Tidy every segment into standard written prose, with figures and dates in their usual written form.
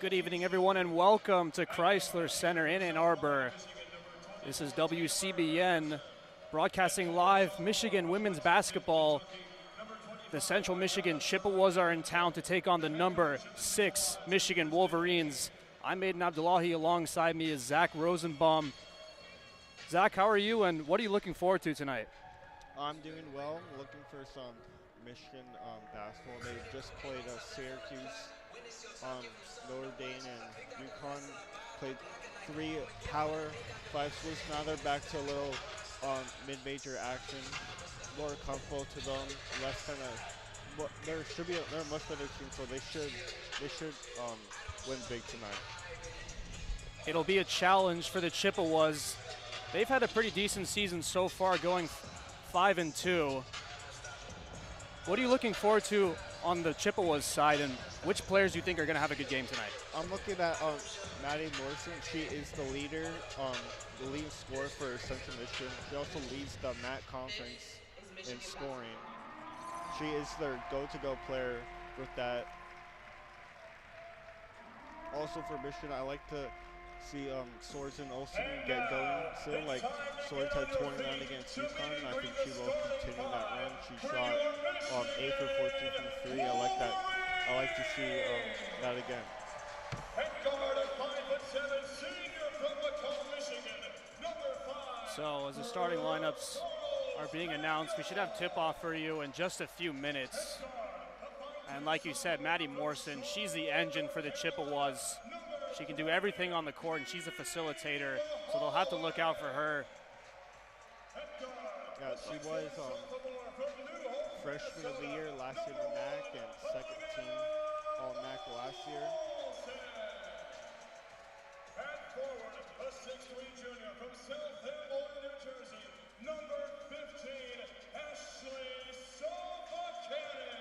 Good evening, everyone, and welcome to Crisler Center in Ann Arbor. This is WCBN broadcasting live Michigan women's basketball. The Central Michigan Chippewas are in town to take on the number 6 Michigan Wolverines. I'm Aydin Abdollahi. Alongside me is Zach Rosenbaum. Zach, how are you, and what are you looking forward to tonight? I'm doing well. I'm looking for some Michigan basketball. They just played Syracuse, Notre Dame, and UConn. Played 3 Power 5 schools. Now they're back to a little mid-major action. More comfortable to them. Less kind of. They're a much better team, so they should win big tonight. It'll be a challenge for the Chippewas. They've had a pretty decent season so far, going 5-2. What are you looking forward to on the Chippewas side, and which players do you think are going to have a good game tonight? I'm looking at Maddie Morrison. She is the leader, the leading scorer for Central Michigan. She also leads the MAC conference in scoring. She is their go-to-go player with that. Also for Michigan, I like to see Swords and Olsen get going soon. Like Swords had 29 against UConn, and I think she will continue that run. She shot 8 for 14 from 3. I like that. I like to see that again. So as the starting lineups are being announced, we should have tip-off for you in just a few minutes. And like you said, Maddie Morrison, she's the engine for the Chippewas. She can do everything on the court, and she's a facilitator, so they'll have to look out for her. Yeah, she was freshman of the year last year in the MAC and second team All-MAC last year. And forward, a 6'3" junior from South Hamilton, New Jersey, number 15, Ashley Sofakani.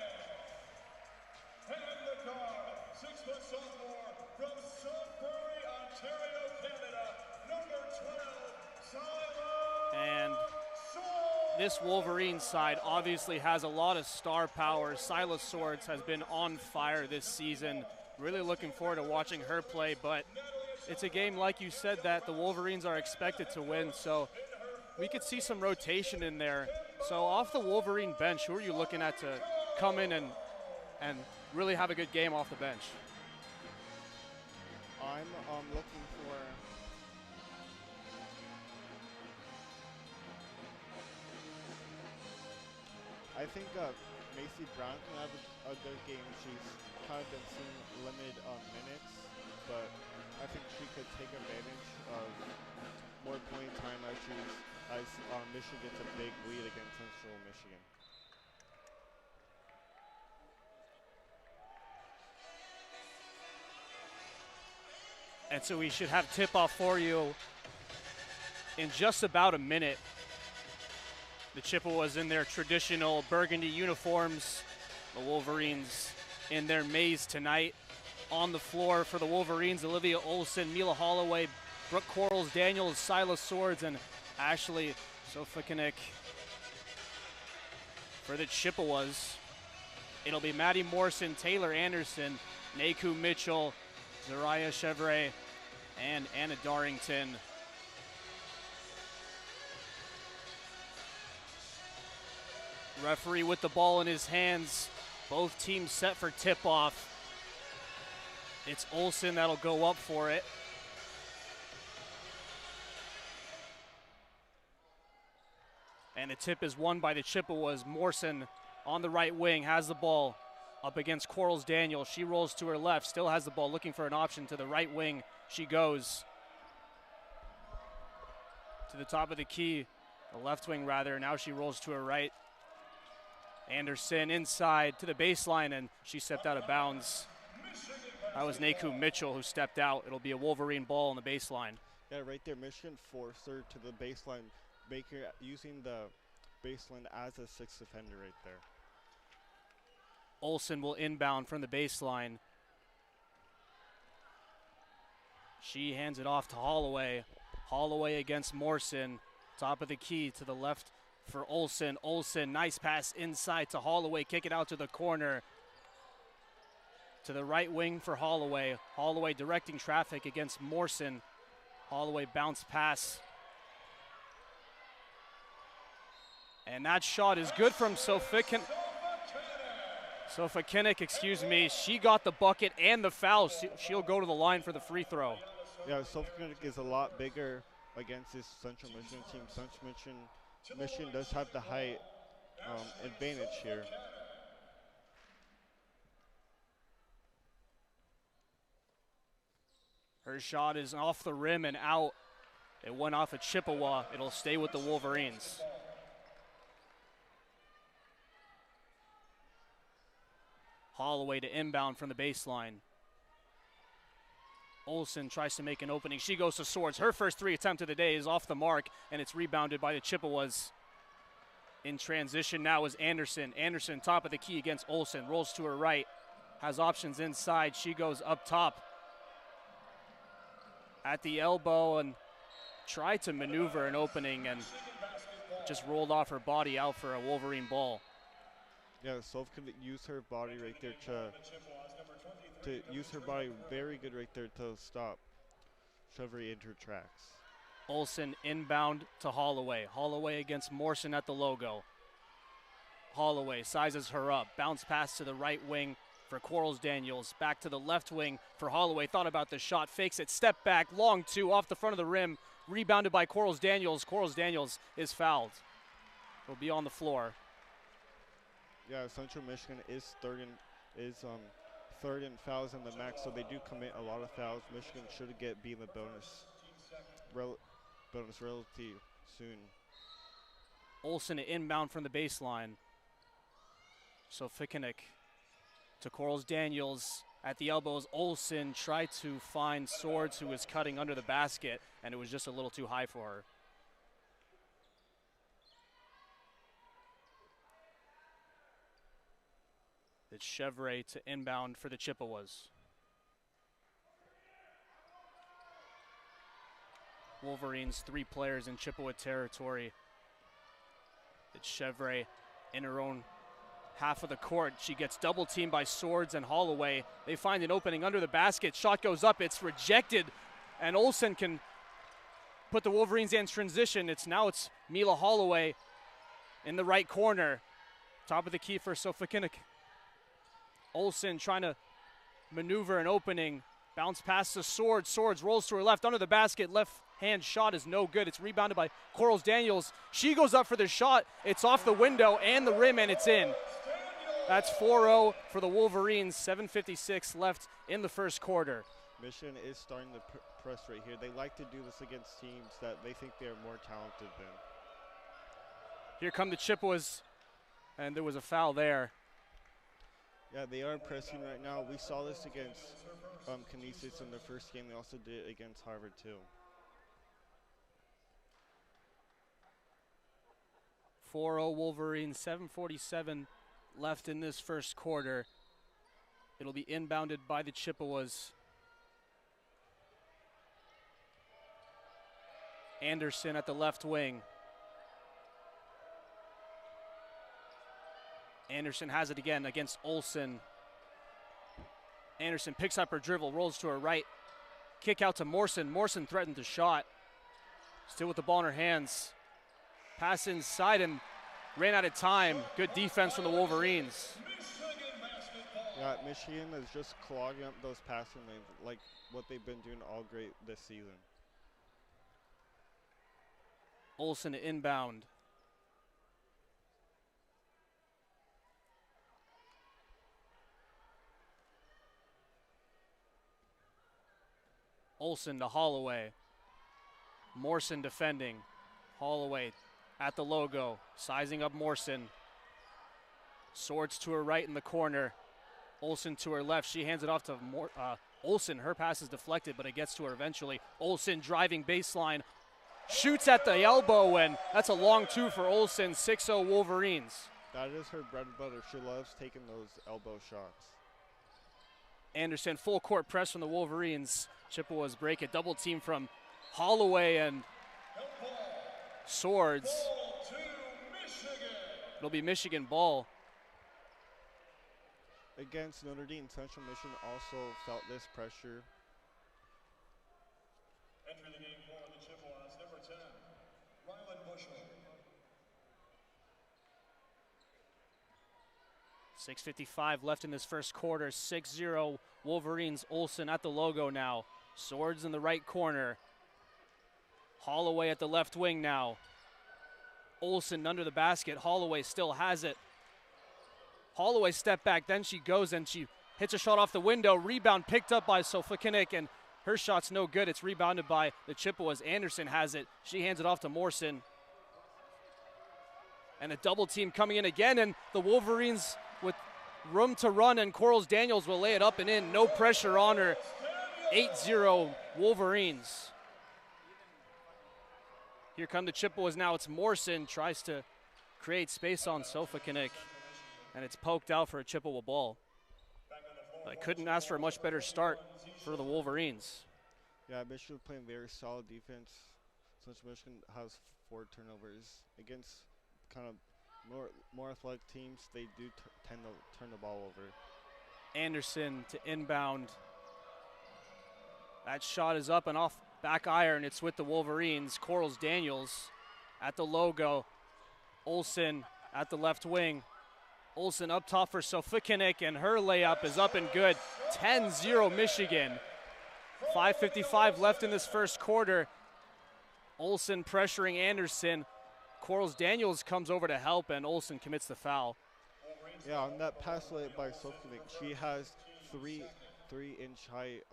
And the guard, 6-foot sophomore from Sudbury, Ontario, Canada, number 12, Silas. And this Wolverine side obviously has a lot of star power. Silas Swords has been on fire this season. Really looking forward to watching her play, but it's a game, like you said, that the Wolverines are expected to win, so we could see some rotation in there. So off the Wolverine bench, who are you looking at to come in and really have a good game off the bench? I'm looking for I think Macy Brown can have a good game. She's kind of been seeing limited minutes, but I think she could take advantage of more playing time as Michigan gets a big lead against Central Michigan. And so we should have tip-off for you in just about a minute. The Chippewas in their traditional burgundy uniforms. The Wolverines in their maize tonight. On the floor for the Wolverines, Olivia Olsen, Mila Holloway, Brooke Quarles, Daniels, Silas Swords, and Ashley Sofakani. For the Chippewas, it'll be Maddie Morrison, Taylor Anderson, Naku Mitchell, Zariah Chevre, and Anna Darrington. Referee with the ball in his hands. Both teams set for tip-off. It's Olsen that'll go up for it. And the tip is won by the Chippewas. Morrison on the right wing has the ball up against Quarles Daniel. She rolls to her left, still has the ball, looking for an option to the right wing. She goes to the top of the key, the left wing rather. Now she rolls to her right. Anderson inside to the baseline, and she stepped out of bounds. That was Naku Mitchell who stepped out. It'll be a Wolverine ball on the baseline. Yeah, right there, Michigan forced her to the baseline, using the baseline as a 6th defender right there. Olsen will inbound from the baseline. She hands it off to Holloway. Holloway against Morrison. Top of the key to the left for Olsen. Olsen, nice pass inside to Holloway. Kick it out to the corner To the right wing for Holloway. Holloway directing traffic against Morrison. Holloway bounce pass. And that shot is good from Sofakinik. Excuse me. She got the bucket and the foul. She'll go to the line for the free throw. Yeah, Sofakinik is a lot bigger against this Central Michigan team. Central Michigan does have the height advantage here. Her shot is off the rim and out. It went off a Chippewa. It'll stay with the Wolverines. Holloway to inbound from the baseline. Olsen tries to make an opening. She goes to Swords. Her first 3 attempt of the day is off the mark, and it's rebounded by the Chippewas. In transition now is Anderson. Anderson, top of the key against Olsen. Rolls to her right. Has options inside. She goes up top. At the elbow and tried to maneuver an opening and just rolled off her body out for a Wolverine ball. Yeah, Soph could use her body right there to use her body very good right there to stop Chevrolet into her tracks. Olsen inbound to Holloway. Holloway against Morrison at the logo. Holloway sizes her up. Bounce pass to the right wing for Quarles Daniels. Back to the left wing for Holloway. Thought about the shot. Fakes it. Step back. Long 2 off the front of the rim. Rebounded by Quarles Daniels. Quarles Daniels is fouled. Will be on the floor. Yeah, Central Michigan is third in fouls in the max, so they do commit a lot of fouls. Michigan should be in the bonus relatively soon. Olsen inbound from the baseline. Sofakinik to Quarles Daniels at the elbows. Olsen tried to find Swords, who was cutting under the basket, and it was just a little too high for her. It's Chevrolet to inbound for the Chippewas. Wolverines, 3 players in Chippewa territory. It's Chevrolet in her own half of the court. She gets double teamed by Swords and Holloway. They find an opening under the basket. Shot goes up, it's rejected, and Olsen can put the Wolverines in transition. It's Mila Holloway in the right corner. Top of the key for Sofakinik. Olsen trying to maneuver an opening. Bounce pass to Swords. Swords rolls to her left under the basket. Left hand shot is no good. It's rebounded by Quarles Daniels. She goes up for the shot. It's off the window and the rim, and it's in. That's 4-0 for the Wolverines. 7:56 left in the first quarter. Michigan is starting to press right here. They like to do this against teams that they think they are more talented than. Here come the Chippewas, and there was a foul there. Yeah, they are pressing right now. We saw this against Canisius in the first game. They also did it against Harvard too. 4-0 Wolverines, 7:47 left in this first quarter. It'll be inbounded by the Chippewas. Anderson at the left wing. Anderson has it again against Olsen. Anderson picks up her dribble, rolls to her right. Kick out to Morrison. Morrison threatened the shot. Still with the ball in her hands. Pass inside and ran out of time. Good defense from the Wolverines. Yeah, Michigan is just clogging up those passing lanes like what they've been doing all great this season. Olsen inbound. Olsen to Holloway. Morrison defending. Holloway at the logo, sizing up Morrison. Swords to her right in the corner. Olsen to her left. She hands it off to Olsen. Her pass is deflected, but it gets to her eventually. Olsen driving baseline. Shoots at the elbow, and that's a long 2 for Olsen. 6-0 Wolverines. That is her bread and butter. She loves taking those elbow shots. Anderson, full court press from the Wolverines. Chippewas break it. Double team from Holloway and Swords. It'll be Michigan ball. against Notre Dame, Central Michigan also felt this pressure. Entering the game for the Chippewas, number 10, Ryland Bushel. 6:55 left in this first quarter. 6-0 Wolverines. Olsen at the logo now. Swords in the right corner. Holloway at the left wing now. Olsen under the basket. Holloway still has it. Holloway step back, then she goes and she hits a shot off the window. Rebound picked up by Sofakinik, and her shot's no good. It's rebounded by the Chippewas. Anderson has it. She hands it off to Morrison. And a double team coming in again, and the Wolverines with room to run, and Corals Daniels will lay it up and in. No pressure on her. 8-0 Wolverines. Here come the Chippewas now. It's Morrison, tries to create space on Sofakinik, and it's poked out for a Chippewa ball. I couldn't ask for a much better start for the Wolverines. Yeah, Michigan playing very solid defense. Since Michigan has 4 turnovers against kind of more athletic teams, they do tend to turn the ball over. Anderson to inbound. That shot is up and off back iron. It's with the Wolverines. Corals Daniels at the logo. Olsen at the left wing. Olsen up top for Sofakinik, and her layup is up and good. 10-0 Michigan. 5:55 left in this first quarter. Olsen pressuring Anderson. Corals Daniels comes over to help, and Olsen commits the foul. Yeah, on that pass layup by Sofakinik, she has 3-inch height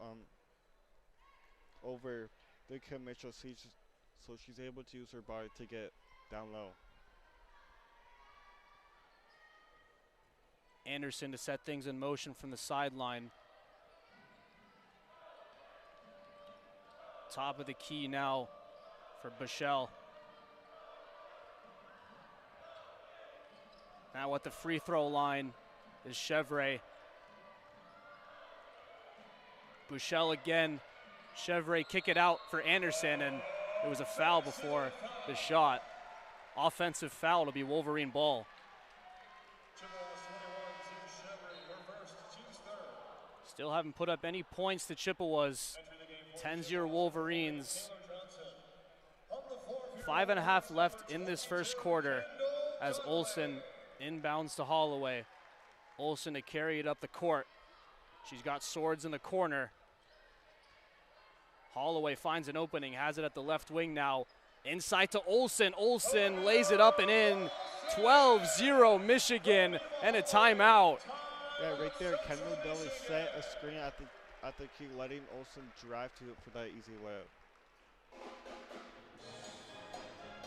over the Kim Mitchell, so she's able to use her body to get down low. Anderson to set things in motion from the sideline. Top of the key now for Bushell. Now at the free throw line is Chevre. Bushell again. Chevre kick it out for Anderson, and it was a foul before the shot. Offensive foul to be Wolverine ball. Still haven't put up any points to Chippewas. 10-0 Wolverines. 5.5 left in this first quarter as Olsen inbounds to Holloway. Olsen to carry it up the court. She's got Swords in the corner. Holloway finds an opening, has it at the left wing now. Inside to Olsen. Olsen lays it up and in. 12-0 Michigan, and a timeout. Yeah, right there, Kendall Deli set a screen at the key, letting Olsen drive to it for that easy layup.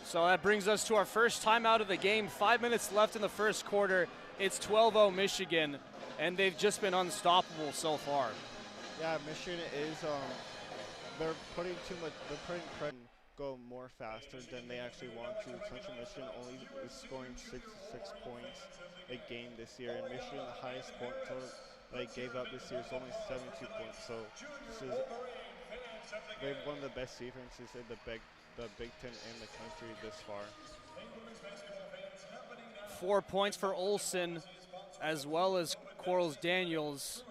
So that brings us to our first timeout of the game. 5 minutes left in the first quarter. It's 12-0 Michigan, and they've just been unstoppable so far. Yeah, Michigan is, they're putting pressure go more faster than they actually want to. Central Michigan only is scoring six points a game this year, and Michigan, the highest point total they gave up this year is only 72 points. So they've one of the best defenses in the Big Ten and the country this far. 4 points for Olsen, as well as Corals Daniels.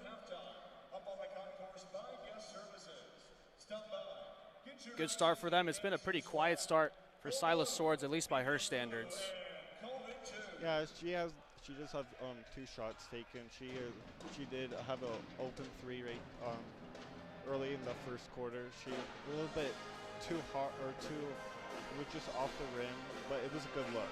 Good start for them. It's been a pretty quiet start for Silas Swords, at least by her standards. Yeah, she just had 2 shots taken. She did have an open 3 right early in the first quarter. She a little bit too hard, or was just off the rim, but it was a good look.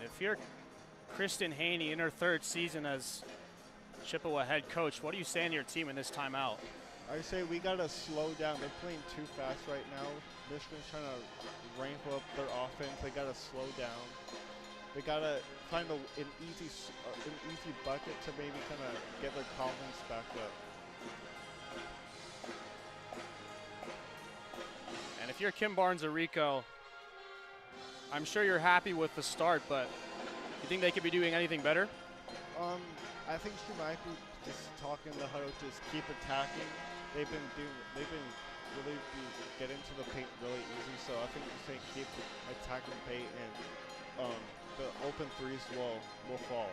If you're Kristen Haney in her 3rd season as Chippewa head coach, what are you saying to your team in this timeout? I say we got to slow down. They're playing too fast right now. Michigan's trying to ramp up their offense. They got to slow down. They got to find an easy bucket to maybe kind of get their confidence back up. And if you're Kim Barnes-Arico, I'm sure you're happy with the start, but you think they could be doing anything better? I think just talking in the huddle, just keep attacking. They've been really getting to the paint really easy. So I think just saying keep attacking paint, and the open threes will fall.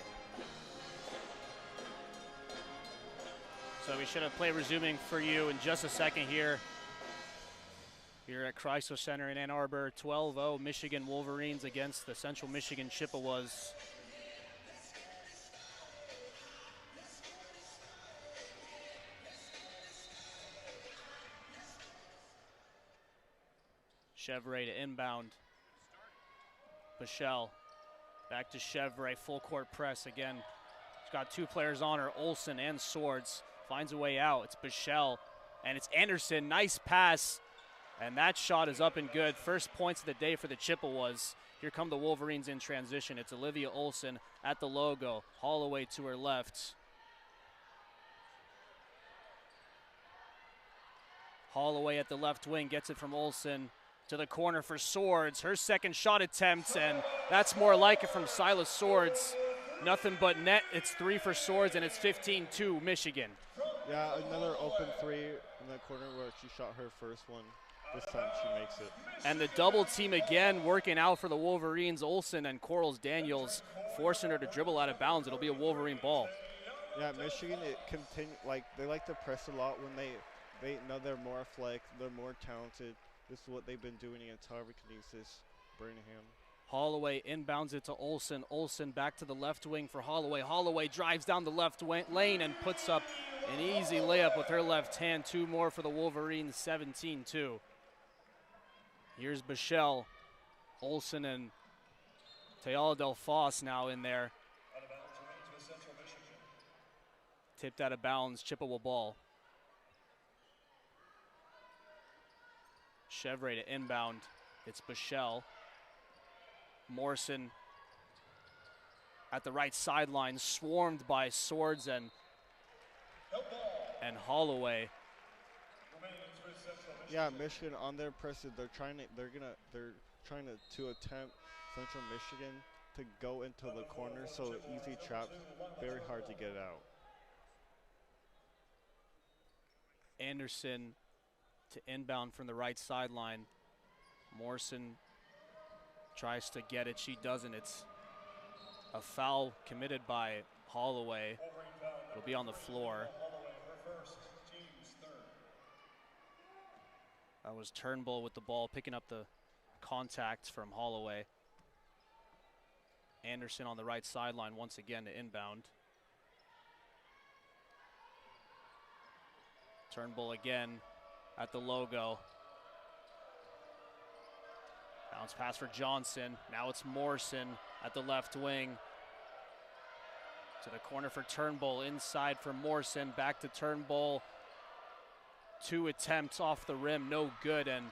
So we should have play resuming for you in just a second here. Here at Crisler Center in Ann Arbor, 12-0 Michigan Wolverines against the Central Michigan Chippewas. Chevrolet to inbound. Bichelle back to Chevrolet, full court press again. She's got two players on her, Olsen and Swords. Finds a way out, it's Bichelle, and it's Anderson, nice pass. And that shot is up and good. First points of the day for the Chippewas. Here come the Wolverines in transition. It's Olivia Olsen at the logo. Holloway to her left. Holloway at the left wing gets it from Olsen to the corner for Swords. Her second shot attempt, and that's more like it from Silas Swords. Nothing but net. It's 3 for Swords, and it's 15-2 Michigan. Yeah, another open three in the corner where she shot her first one. This time she makes it. And the double team again working out for the Wolverines. Olsen and Corals Daniels forcing her to dribble out of bounds. It'll be a Wolverine ball. Yeah, Michigan, they like to press a lot when they know they're more athletic, they're more talented. This is what they've been doing against Harvard Canisius, Birmingham. Holloway inbounds it to Olsen. Olsen back to the left wing for Holloway. Holloway drives down the left lane and puts up an easy layup with her left hand. 2 more for the Wolverines, 17-2. Here's Bichelle, Olsen, and Tayala Del Foss now in there. Tipped out of bounds, Chippewa ball. Chevrolet to inbound. It's Bichelle. Morrison at the right sideline, swarmed by Swords and Holloway. Yeah, Michigan on their presses, they're trying to attempt Central Michigan to go into the corner, so easy trap, very hard to get out. Anderson to inbound from the right sideline. Morrison tries to get it, she doesn't. It's a foul committed by Holloway. It'll be on the floor. That was Turnbull with the ball, picking up the contact from Holloway. Anderson on the right sideline once again to inbound. Turnbull again at the logo. Bounce pass for Johnson. Now it's Morrison at the left wing. To the corner for Turnbull. Inside for Morrison. Back to Turnbull. 2 attempts off the rim, no good. And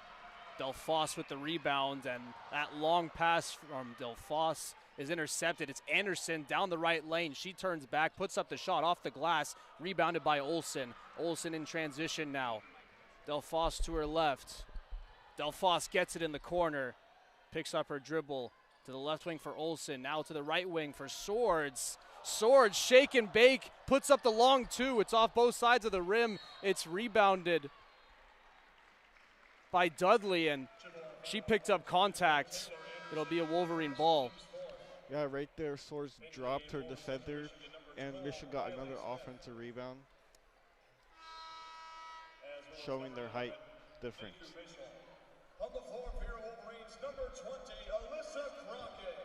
Del Foss with the rebound. And that long pass from Del Foss is intercepted. It's Anderson down the right lane. She turns back, puts up the shot off the glass. Rebounded by Olsen. Olsen in transition now. Del Foss to her left. Del Foss gets it in the corner. Picks up her dribble to the left wing for Olsen. Now to the right wing for Swords. Swords shake and bake. Puts up the long 2. It's off both sides of the rim. It's rebounded by Dudley, and she picked up contact. It'll be a Wolverine ball. Yeah, right there, Swords dropped her defender, and Michigan got another offensive rebound, showing their height difference. On the floor for your Wolverines, number 20, Alyssa Crockett.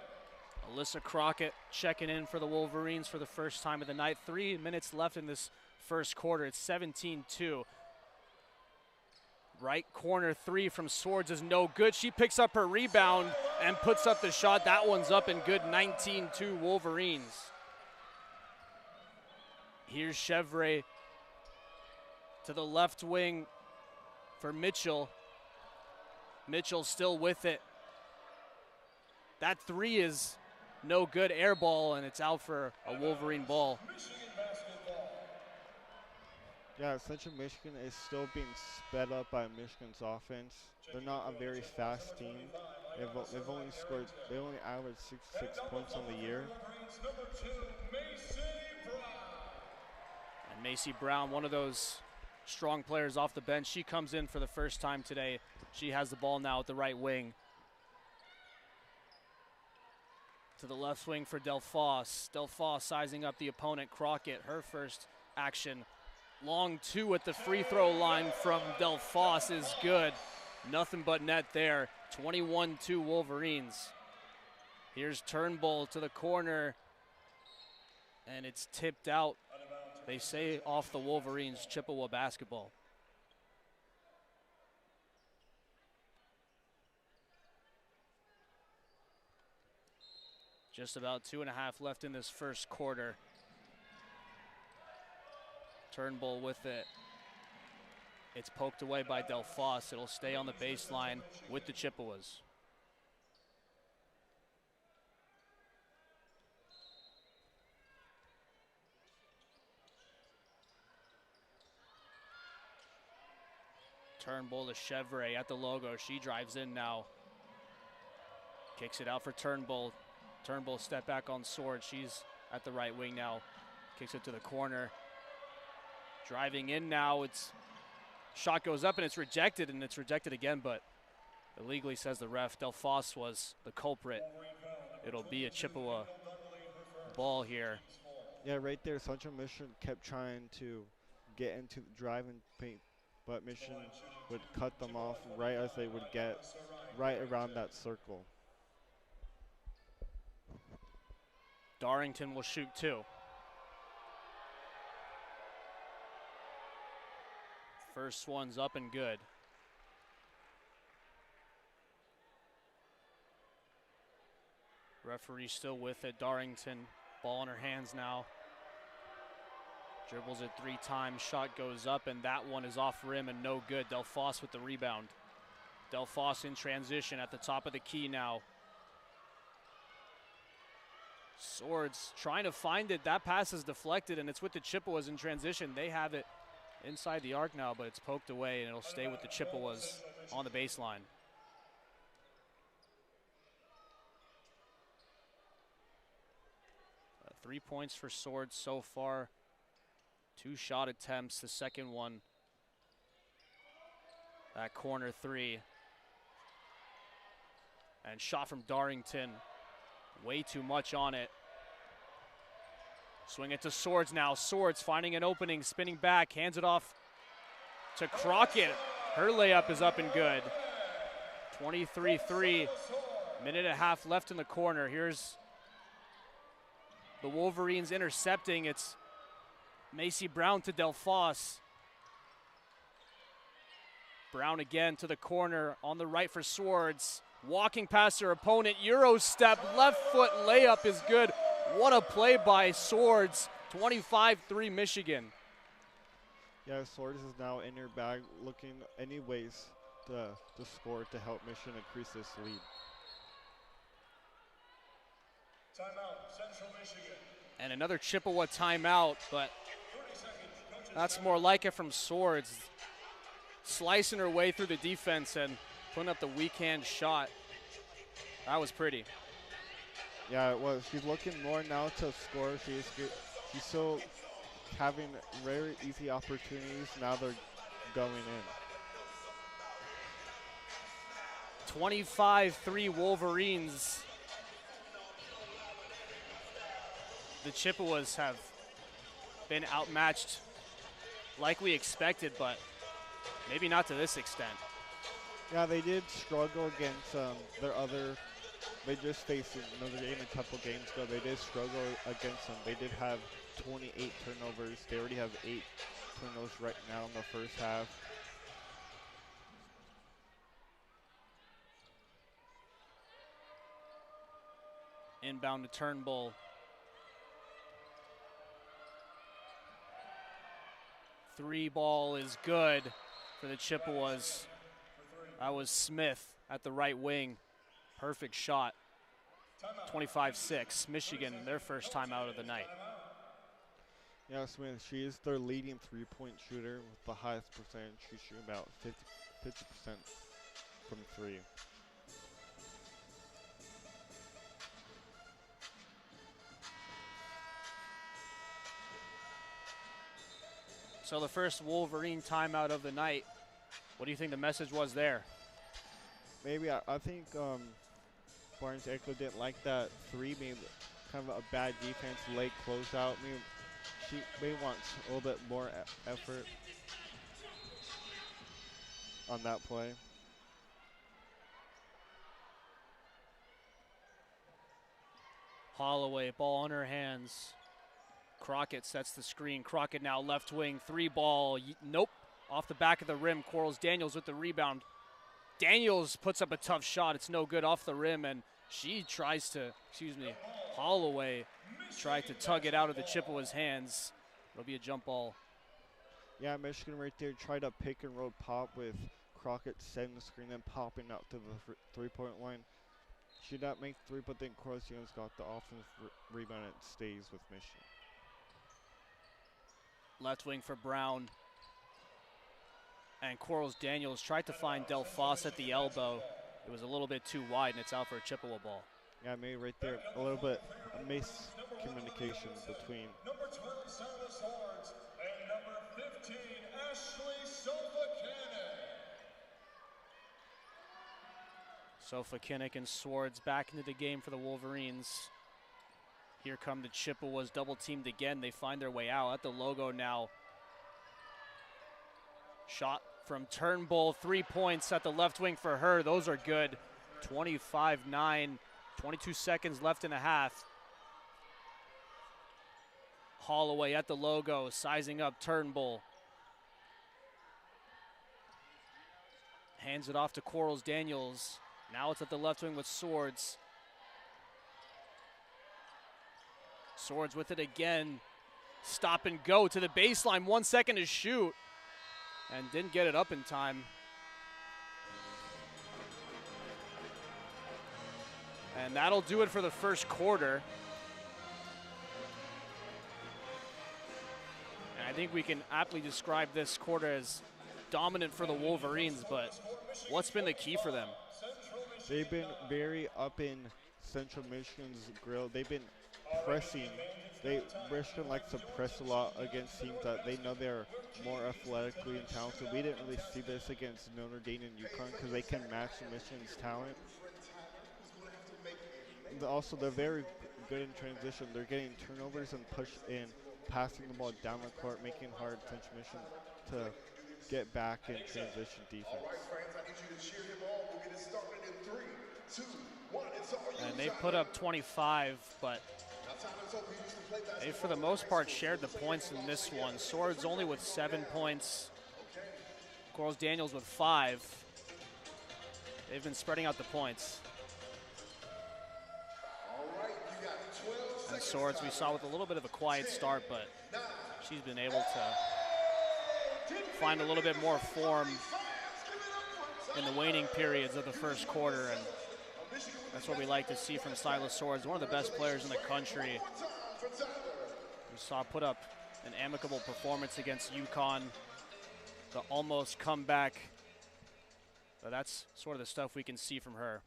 Alyssa Crockett checking in for the Wolverines for the first time of the night. 3 minutes left in this first quarter. It's 17-2. Right corner 3 from Swords is no good. She picks up her rebound and puts up the shot. That one's up and good. 19-2 Wolverines. Here's Chevrolet to the left wing for Mitchell. Mitchell still with it. That 3 is no good, air ball, and it's out for a Wolverine ball. Yeah, Central Michigan is still being sped up by Michigan's offense. They're not a very fast team. They've only averaged 66 points on the year. Macy Brown, one of those strong players off the bench. She comes in for the first time today. She has the ball now at the right wing. To the left wing for Delphos. Delphos sizing up the opponent, Crockett, her first action. Long two at the free throw line from Delphos is good. Nothing but net there. 21-2 Wolverines. Here's Turnbull to the corner, and it's tipped out. They say off the Wolverines, Chippewa basketball. Just about 2.5 left in this first quarter. Turnbull with it. It's poked away by Delphos. It'll stay on the baseline with the Chippewas. Turnbull to Chevre at the logo. She drives in now. Kicks it out for Turnbull. Turnbull step back on Sword. She's at the right wing now. Kicks it to the corner. Driving in now. It's shot goes up and it's rejected again, but illegally, says the ref. Delphos was the culprit. It'll be a Chippewa ball here. Yeah, right there, Central Michigan kept trying to get into the drive and paint, but Michigan would cut them off right as they would get right around that circle. Darrington will shoot two. First one's up and good. Referee still with it. Darrington, ball in her hands now. Dribbles it 3 times, shot goes up, and that one is off rim and no good. Delphos with the rebound. Delphos in transition at the top of the key now. Swords trying to find it. That pass is deflected, and it's with the Chippewas in transition. They have it inside the arc now, but it's poked away, and it'll stay with the Chippewas on the baseline. 3 points for Swords so far. 2 shot attempts. The second one, that corner 3. And shot from Darrington. Way too much on it. Swing it to Swords now. Swords finding an opening, spinning back, hands it off to Crockett. Her layup is up and good. 23-3, minute and a half left in the corner. Here's the Wolverines intercepting. It's Macy Brown to Delphos. Brown again to the corner on the right for Swords. Walking past her opponent, Euro step, left foot layup is good. What a play by Swords. 25-3 Michigan. Yeah, Swords is now in her bag, looking any ways to score to help Michigan increase this lead. Timeout, Central Michigan. And another Chippewa timeout, but that's more like it from Swords. Slicing her way through the defense and putting up the weak hand shot. That was pretty. Yeah, it was. She's looking more now to score. She's still having very easy opportunities. Now they're going in. 25-3 Wolverines. The Chippewas have been outmatched like we expected, but maybe not to this extent. Yeah, they did struggle against they just faced Notre Dame a couple games ago. They did struggle against them. They did have 28 turnovers. They already have 8 turnovers right now in the first half. Inbound to Turnbull. Three ball is good for the Chippewas. That was Smith at the right wing. Perfect shot. 25-6. Michigan, their first time out of the night. Yeah, Smith, she is their leading three-point shooter with the highest percentage. She's shooting about 50% from 3. So the first Wolverine timeout of the night. What do you think the message was there? Maybe I think Barnes Eckler didn't like that three. Maybe kind of a bad defense, late closeout. Maybe she wants a little bit more effort on that play. Holloway, ball on her hands. Crockett sets the screen. Crockett now left wing, 3-ball. Nope, off the back of the rim. Quarles Daniels with the rebound. Daniels puts up a tough shot. It's no good off the rim, and she tries to, Holloway tried to tug it out of the Chippewas' hands. It'll be a jump ball. Yeah, Michigan right there tried a pick and roll pop with Crockett setting the screen and popping out to the three-point line. She did not make three, but then Quarles Daniels got the offensive rebound and it stays with Michigan. Left wing for Brown. And Quarles Daniels tried to find Del Foss at the elbow. It was a little bit too wide, and it's out for a Chippewa ball. Yeah, maybe right there, a little bit of miscommunication between. Number 12, Silas Swords, and number 15, Ashley Sofa-Kinnick. Sofa-Kinnick and Swords back into the game for the Wolverines. Here come the Chippewas, double teamed again. They find their way out at the logo now. Shot from Turnbull, 3 points at the left wing for her. Those are good. 25-9, 22 seconds left in a half. Holloway at the logo, sizing up Turnbull. Hands it off to Quarles Daniels. Now it's at the left wing with Swords. Swords with it again. Stop and go to the baseline. 1 second to shoot. And didn't get it up in time. And that'll do it for the first quarter. And I think we can aptly describe this quarter as dominant for the Wolverines, but what's been the key for them? They've been very up in Central Michigan's grill. They've been pressing. Michigan likes to press a lot against teams that they know they're more athletically and talented. We didn't really see this against Notre Dame and UConn because they can match Michigan's talent. And also, they're very good in transition. They're getting turnovers and passing the ball down the court, making it hard for Central Michigan to get back in transition defense. And they put up 25, but they, for the most part, shared the points in this one. Swords only with 7 points. Quarles Daniels with 5. They've been spreading out the points. And Swords, we saw with a little bit of a quiet start, but she's been able to find a little bit more form in the waning periods of the first quarter, and that's what we like to see from Silas Swords, one of the best players in the country. We saw put up an amicable performance against UConn, the almost comeback, but that's sort of the stuff we can see from her.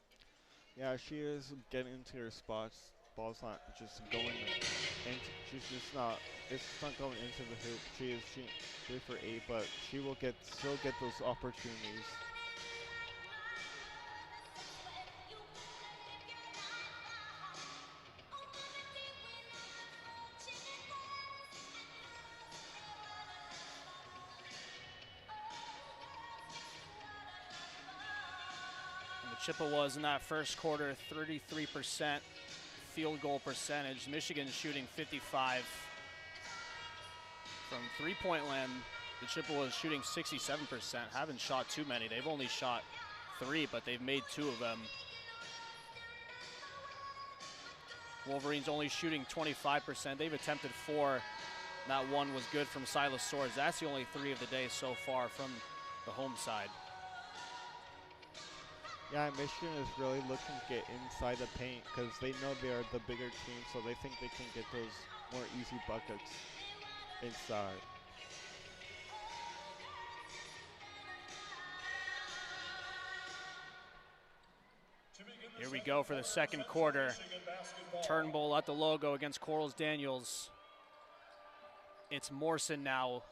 Yeah, she is getting into her spots. Ball's not just going in. She's just not. It's not going into the hoop. She is shooting 3 for 8, but she will still get those opportunities. And the Chippewas in that first quarter, 33% field goal percentage. Michigan shooting 55. From three-point land, the Chippewas shooting 67%. Haven't shot too many. They've only shot 3, but they've made 2 of them. Wolverines only shooting 25%. They've attempted 4. That one was good from Silas Swords. That's the only 3 of the day so far from the home side. Yeah, Michigan is really looking to get inside the paint because they know they're the bigger team, so they think they can get those more easy buckets inside. Here we go for the second quarter. Turnbull at the logo against Quarles Daniels. It's Morrison now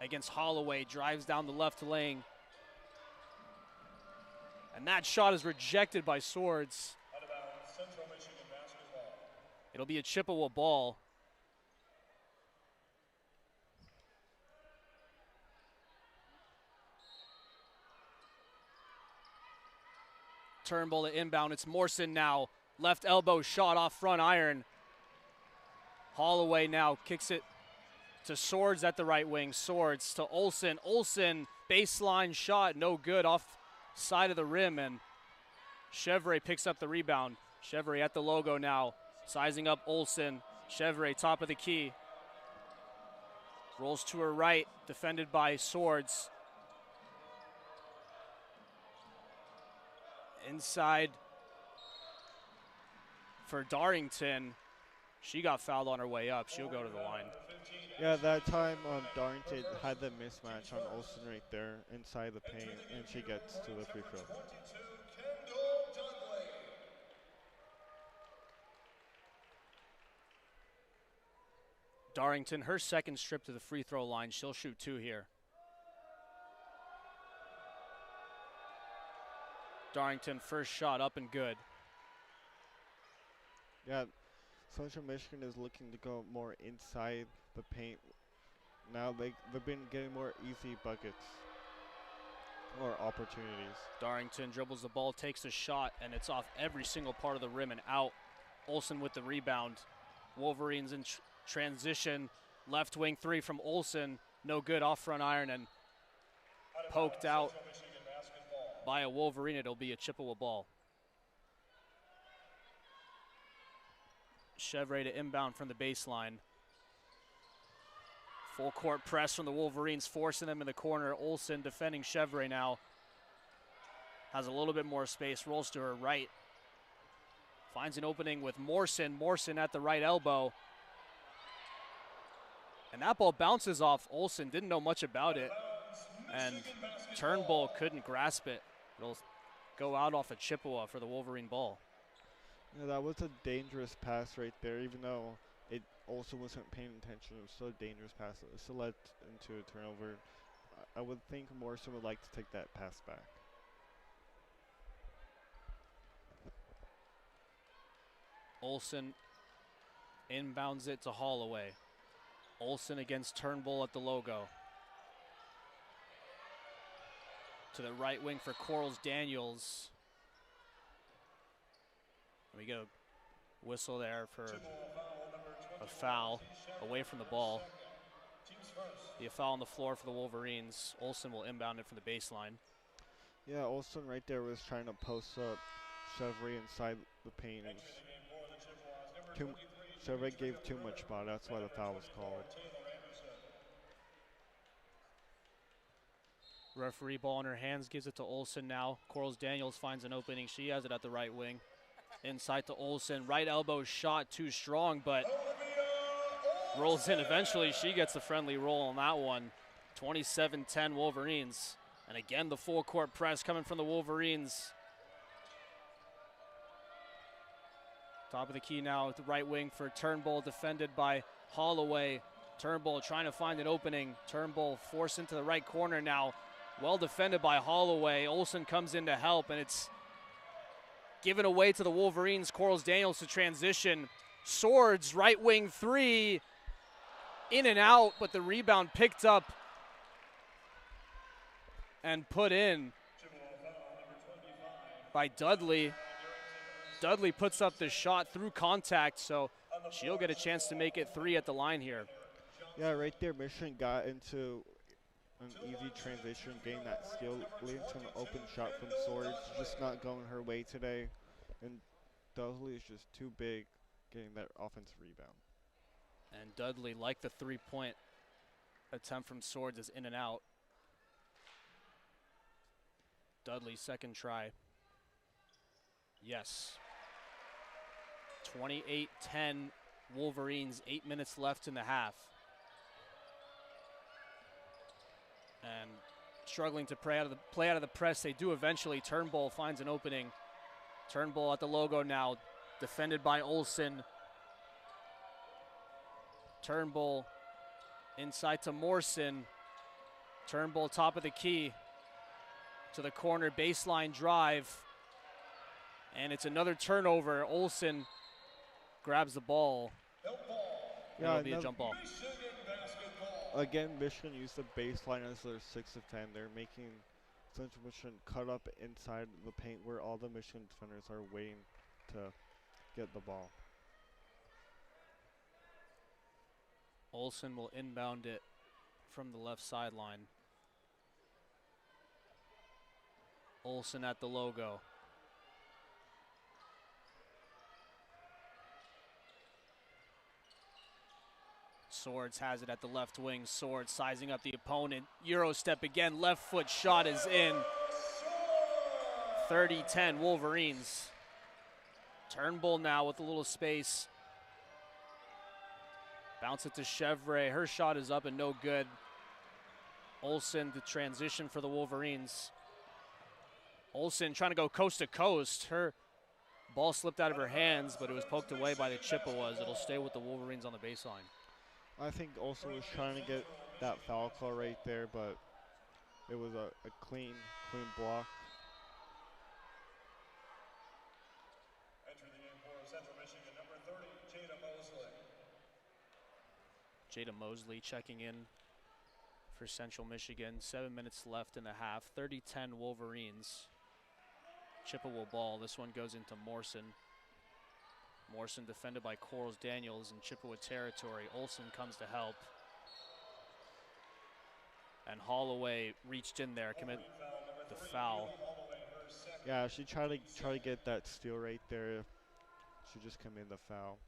against Holloway, drives down the left lane. And that shot is rejected by Swords. Out of bounds, Central Michigan basketball. It'll be a Chippewa ball. Turnbull to inbound. It's Morrison now. Left elbow shot off front iron. Holloway now kicks it to Swords at the right wing. Swords to Olsen. Olsen, baseline shot, no good, off side of the rim, and Chevrolet picks up the rebound. Chevrolet at the logo now, sizing up Olsen. Chevrolet top of the key. Rolls to her right, defended by Swords. Inside for Darrington. She got fouled on her way up. She'll go to the line. Yeah, that time Darrington had the mismatch on Olsen right there inside the paint, and she gets to the free throw. Darrington, her second strip to the free throw line. She'll shoot 2 here. Darrington, first shot up and good. Yeah, Central Michigan is looking to go more inside the paint. Now they've been getting more easy buckets or opportunities. Darrington dribbles the ball, takes a shot, and it's off every single part of the rim and out. Olsen with the rebound. Wolverines in transition. Left wing 3 from Olsen. No good, off front iron and poked out by a Wolverine. It'll be a Chippewa ball. Chevrolet to inbound from the baseline. Full court press from the Wolverines, forcing them in the corner. Olsen defending Chevrolet now. Has a little bit more space, rolls to her right. Finds an opening with Morrison. Morrison at the right elbow. And that ball bounces off Olsen, didn't know much about it. And Turnbull couldn't grasp it. It'll go out off a Chippewa for the Wolverine ball. Yeah, that was a dangerous pass right there, even though it also wasn't paying attention. It was still a dangerous pass. It still led into a turnover. I would think Morrison would like to take that pass back. Olsen inbounds it to Holloway. Olsen against Turnbull at the logo. To the right wing for Quarles Daniels. We get a whistle there for a foul away from the ball. Be a foul on the floor for the Wolverines. Olsen will inbound it from the baseline. Yeah, Olsen right there was trying to post up Chevrolet inside the paint. Chevrolet gave too much spot. That's why the foul was called. Referee ball in her hands, gives it to Olsen now. Quarles Daniels finds an opening. She has it at the right wing. Inside to Olsen. Right elbow shot too strong, but rolls in eventually. She gets the friendly roll on that one. 27-10 Wolverines. And again, the full court press coming from the Wolverines. Top of the key now at the right wing for Turnbull, defended by Holloway. Turnbull trying to find an opening. Turnbull forced into the right corner now. Well defended by Holloway. Olsen comes in to help, and it's given away to the Wolverines. Quarles Daniels to transition. Swords, right wing 3. In and out, but the rebound picked up and put in by Dudley. Dudley puts up the shot through contact, so she'll get a chance to make it 3 at the line here. Yeah, right there, Michigan got into an easy transition, getting that skill, leading to an open shot from Swords, just not going her way today. And Dudley is just too big, getting that offensive rebound. And Dudley, like the 3-point attempt from Swords, is in and out. Dudley, second try. Yes. 28-10 Wolverines, 8 minutes left in the half. And struggling to play out of the press, they do eventually. Turnbull finds an opening. Turnbull at the logo now, defended by Olsen. Turnbull inside to Morrison. Turnbull, top of the key to the corner, baseline drive. And it's another turnover. Olsen grabs the ball. Yeah, it'll be a jump ball. Again, Michigan used the baseline as their sixth defender, making Central Michigan cut up inside the paint where all the Michigan defenders are waiting to get the ball. Olsen will inbound it from the left sideline. Olsen at the logo. Swords has it at the left wing. Swords sizing up the opponent. Euro step again. Left foot shot is in. 30-10 Wolverines. Turnbull now with a little space. Bounce it to Chevre. Her shot is up and no good. Olsen, the transition for the Wolverines. Olsen trying to go coast to coast. Her ball slipped out of her hands, but it was poked away by the Chippewas. It'll stay with the Wolverines on the baseline. I think Olsen was trying to get that foul call right there, but it was a clean block. Entering the game for Central Michigan, number 30, Jada Mosley. Jada Mosley checking in for Central Michigan. 7 minutes left in the half. 30-10 Wolverines. Chippewa ball. This one goes into Morrison. Morrison defended by Corals Daniels in Chippewa territory. Olsen comes to help. And Holloway reached in there, commit the foul. Yeah, she tried to get that steal right there. She just committed the foul.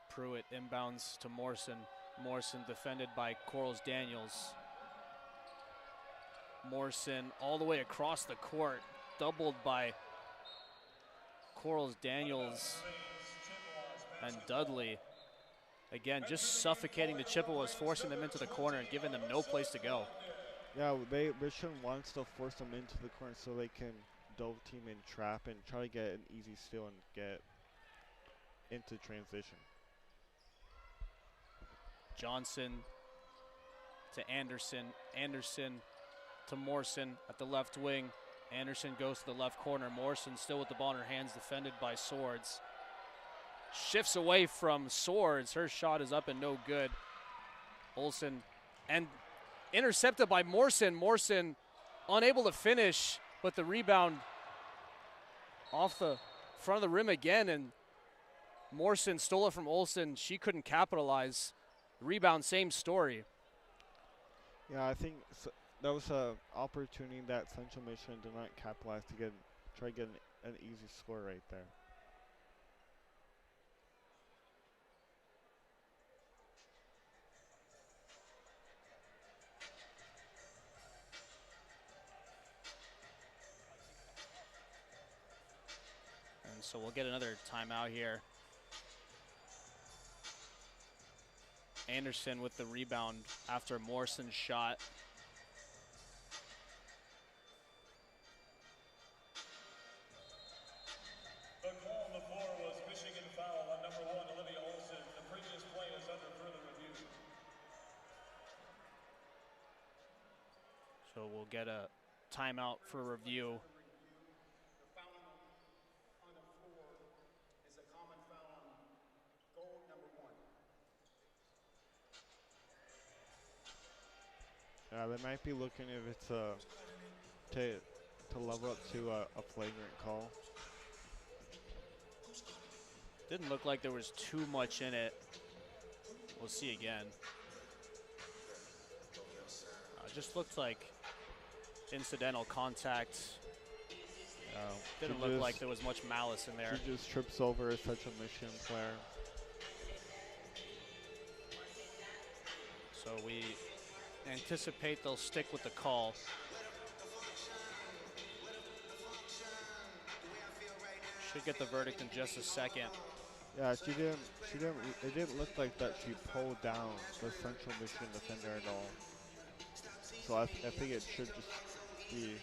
Pruitt inbounds to Morrison. Morrison defended by Corals Daniels. Morrison all the way across the court, doubled by Corals Daniels and Dudley. Again, just suffocating the Chippewas, forcing them into the corner and giving them no place to go. Yeah, Michigan wants to force them into the corner so they can double team and trap and try to get an easy steal and get into transition. Johnson to Anderson. Anderson to Morrison at the left wing. Anderson goes to the left corner. Morrison still with the ball in her hands, defended by Swords. Shifts away from Swords. Her shot is up and no good. Olsen and intercepted by Morrison. Morrison unable to finish, but the rebound off the front of the rim again, and Morrison stole it from Olsen. She couldn't capitalize. Rebound, same story. Yeah, I think that was an opportunity that Central Michigan did not capitalize to try to get an easy score right there. And so we'll get another timeout here. Anderson with the rebound after Morrison's shot. The call on the floor was Michigan foul on number 1, Olivia Olsen. The previous play is under further review. So we'll get a timeout for review. The foul on the floor is a common foul on goal number 1. Yeah, they might be looking if it's to level up to a flagrant call. Didn't look like there was too much in it. We'll see again. Just looked like incidental contact. Didn't look like there was much malice in there. She just trips over such a Michigan player. So we anticipate they'll stick with the call. Should get the verdict in just a second. Yeah, it didn't look like that she pulled down the Central Michigan defender at all. So I think it should just be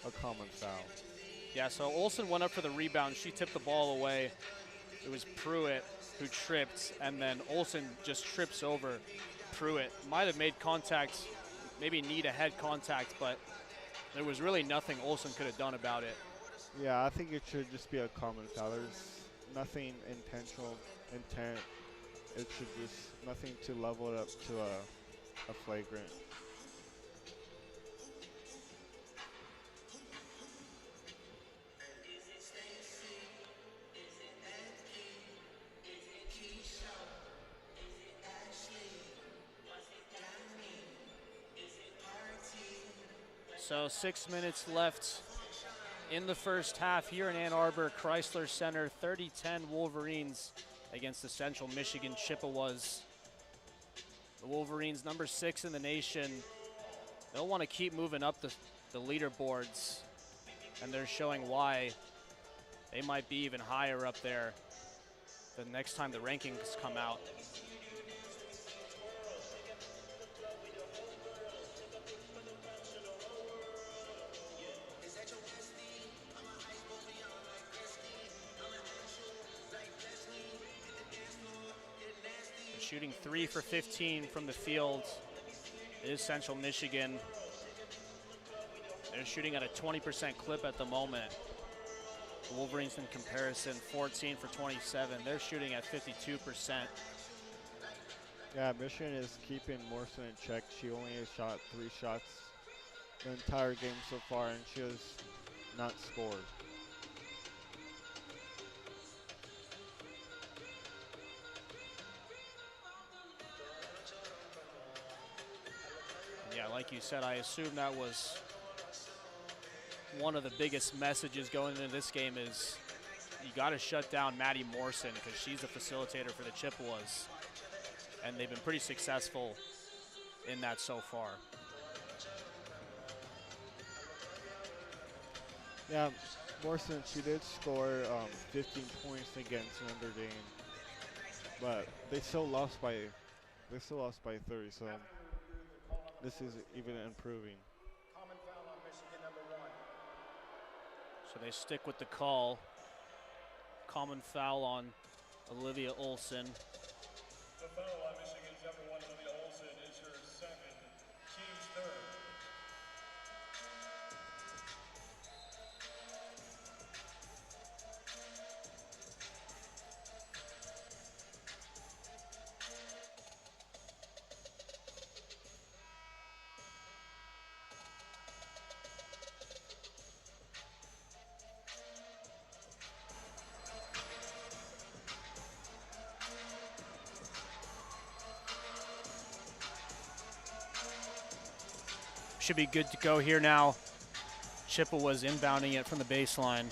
a common foul. Yeah, so Olsen went up for the rebound. She tipped the ball away. It was Pruitt who tripped, and then Olsen just trips over Pruitt. Might have made contact, maybe knee to head contact, but there was really nothing Olsen could have done about it. Yeah, I think it should just be a common foul. There's nothing intentional intent. It should just nothing to level it up to a flagrant. So 6 minutes left in the first half here in Ann Arbor, Crisler Center, 30-10 Wolverines against the Central Michigan Chippewas. The Wolverines, number 6 in the nation. They'll want to keep moving up the leaderboards, and they're showing why. They might be even higher up there the next time the rankings come out. Shooting 3 for 15 from the field is Central Michigan. They're shooting at a 20% clip at the moment. The Wolverines in comparison, 14 for 27. They're shooting at 52%. Yeah, Michigan is keeping Morrison in check. She only has shot 3 shots the entire game so far, and she has not scored. Yeah, like you said, I assume that was one of the biggest messages going into this game is you got to shut down Maddie Morrison because she's a facilitator for the Chippewas, and they've been pretty successful in that so far. Yeah, Morrison, she did score 15 points against Notre Dame, but they still lost by 30. So this is even improving. Common foul on Michigan, number 1. So they stick with the call. Common foul on Olivia Olsen. The foul on Michigan's number 1, Olivia Olsen, is her 2nd, team's 3rd. Should be good to go here now. Chippewas inbounding it from the baseline.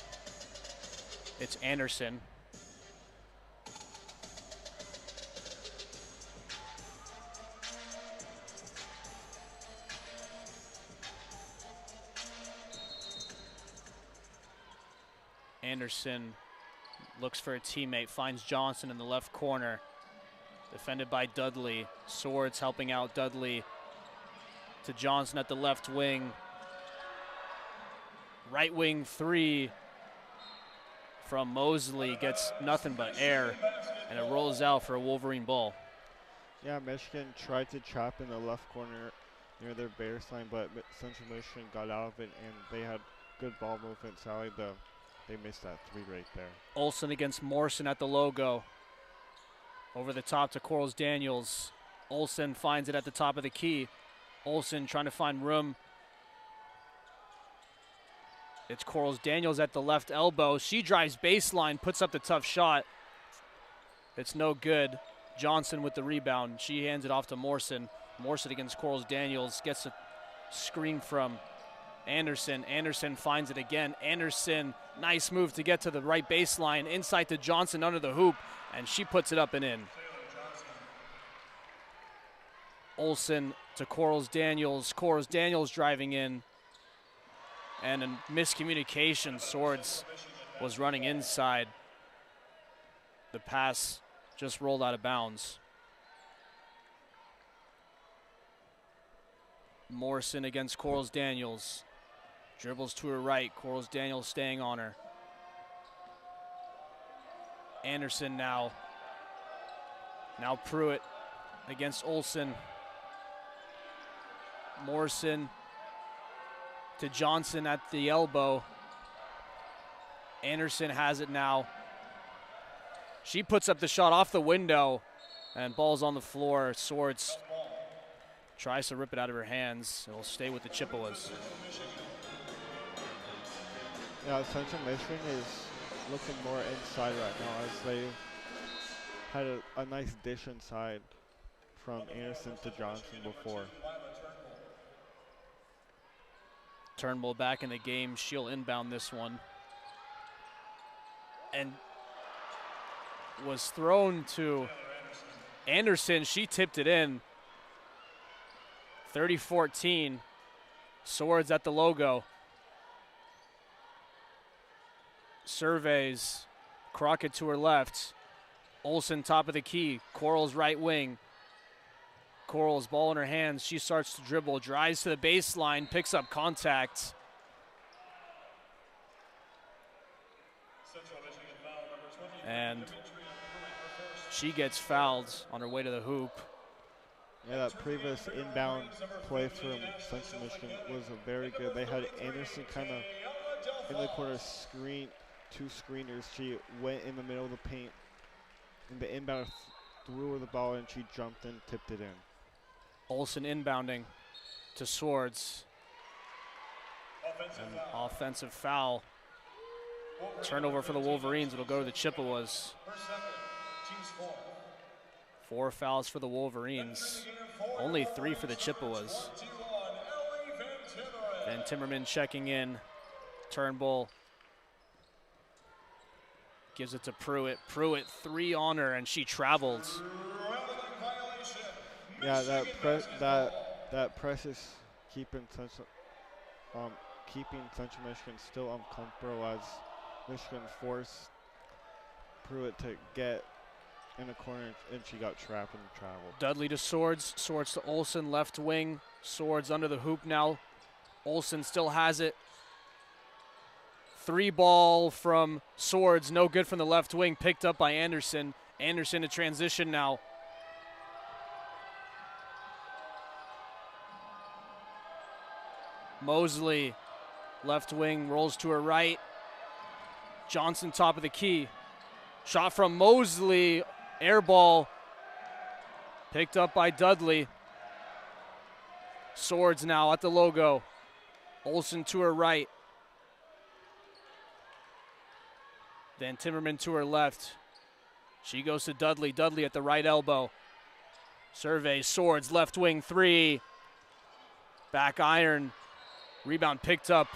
It's Anderson. Anderson looks for a teammate, finds Johnson in the left corner. Defended by Dudley. Swords helping out Dudley. To Johnson at the left wing. Right wing 3 from Mosley gets nothing but air, and it rolls out for a Wolverine ball. Yeah, Michigan tried to trap in the left corner near their baseline, but Central Michigan got out of it, and they had good ball movement. Sadly, they missed that 3 right there. Olsen against Morrison at the logo. Over the top to Corals Daniels. Olsen finds it at the top of the key. Olsen trying to find room. It's Corals Daniels at the left elbow. She drives baseline, puts up the tough shot. It's no good. Johnson with the rebound. She hands it off to Morrison. Morrison against Corals Daniels. Gets a screen from Anderson. Anderson finds it again. Anderson, nice move to get to the right baseline. Inside to Johnson under the hoop, and she puts it up and in. Olsen to Corals Daniels. Corals Daniels driving in. And a miscommunication. Swords was running inside. The pass just rolled out of bounds. Morrison against Corals Daniels. Dribbles to her right. Corals Daniels staying on her. Anderson now Now Pruitt against Olsen. Morrison to Johnson at the elbow. Anderson has it now. She puts up the shot off the window, and ball's on the floor. Swords tries to rip it out of her hands. It'll stay with the Chippewas. Yeah, Central Michigan is looking more inside right now as they had a nice dish inside from Anderson to Johnson before. Turnbull back in the game. She'll inbound this one. And was thrown to Anderson. She tipped it in. 30-14. Swords at the logo. Surveys. Crockett to her left. Olsen top of the key. Coral's right wing. Coral's ball in her hands. She starts to dribble. Drives to the baseline. Picks up contact. And she gets fouled on her way to the hoop. Yeah, that previous inbound play from Central Michigan was very good. They had Anderson kind of in the corner screen, two screeners. She went in the middle of the paint, and the inbound threw her the ball, and she jumped and tipped it in. Olsen inbounding to Swords. An offensive foul. Turnover for the Wolverines. It'll go to the Chippewas. 4 fouls for the Wolverines. Only 3 for the Chippewas. Van Timmerman checking in. Turnbull gives it to Pruitt. Pruitt 3 on her, and she traveled. Yeah, that press is keeping Central Michigan still uncomfortable as Michigan forced Pruitt to get in the corner, and she got trapped and traveled. Dudley to Swords. Swords to Olsen, left wing. Swords under the hoop now. Olsen still has it. 3 ball from Swords, no good from the left wing, picked up by Anderson. Anderson to transition now. Mosley, left wing, rolls to her right. Johnson top of the key. Shot from Mosley, air ball. Picked up by Dudley. Swords now at the logo. Olsen to her right. Van Timmerman to her left. She goes to Dudley. Dudley at the right elbow. Survey, Swords, left wing 3. Back iron. Rebound picked up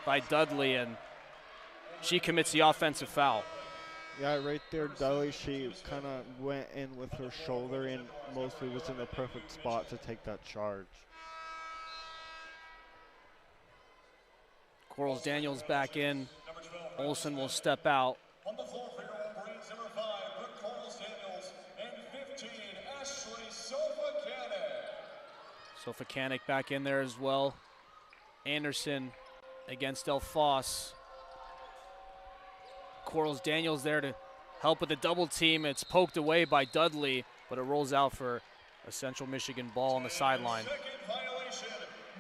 by Dudley, and she commits the offensive foul. Yeah, right there, Dudley, she kind of went in with her shoulder and mostly was in the perfect spot to take that charge. Corals Daniels back in. Olsen will step out. On the floor for your Wolverines, number 5, Brooke Corals Daniels, and 15, Ashley Sofakanik. Sofakanik back in there as well. Anderson against Delphos. Corals Daniels there to help with the double team. It's poked away by Dudley, but it rolls out for a Central Michigan ball on the sideline. Second violation,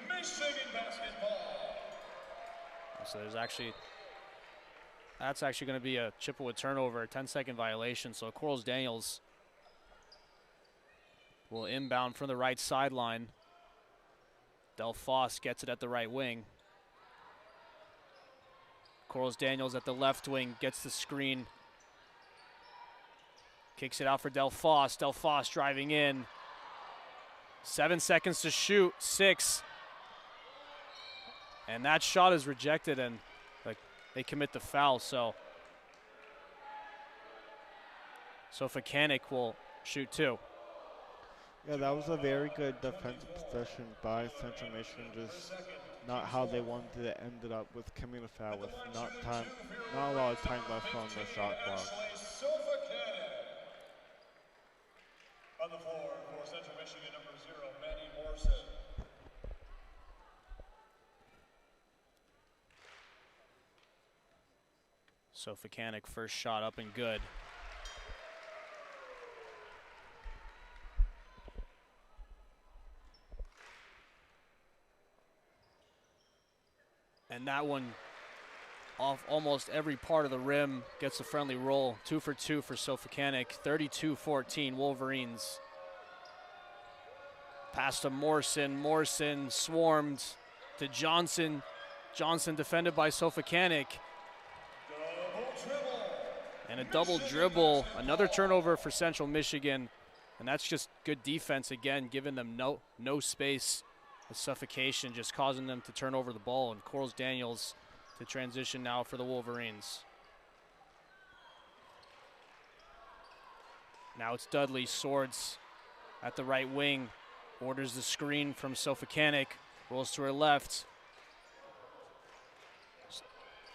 Michigan basketball. So that's actually going to be a Chippewa turnover, a 10-second violation. So Corals Daniels will inbound from the right sideline. Delphos gets it at the right wing. Corals Daniels at the left wing gets the screen. Kicks it out for Delphos. Delphos driving in. 7 seconds to shoot. 6. And that shot is rejected, and they commit the foul. So Sofakanik will shoot 2. Yeah, that was a very good defensive possession by Central Michigan. Just not how they wanted to end it up with committing a foul with not a lot of time left on the shot clock. On the floor for Central Michigan, number 0, Maddie Morrison. Sofakanik first shot up and good. And that one off almost every part of the rim, gets a friendly roll. 2 for 2 for Sofakanik. 32-14 Wolverines. Pass to Morrison. Morrison swarmed to Johnson. Johnson defended by Sofakanik. And a double dribble. Another turnover for Central Michigan. And that's just good defense again, giving them no space. The suffocation just causing them to turn over the ball. And Corals Daniels to transition now for the Wolverines. Now it's Dudley. Swords at the right wing. Orders the screen from Sofakanik. Rolls to her left.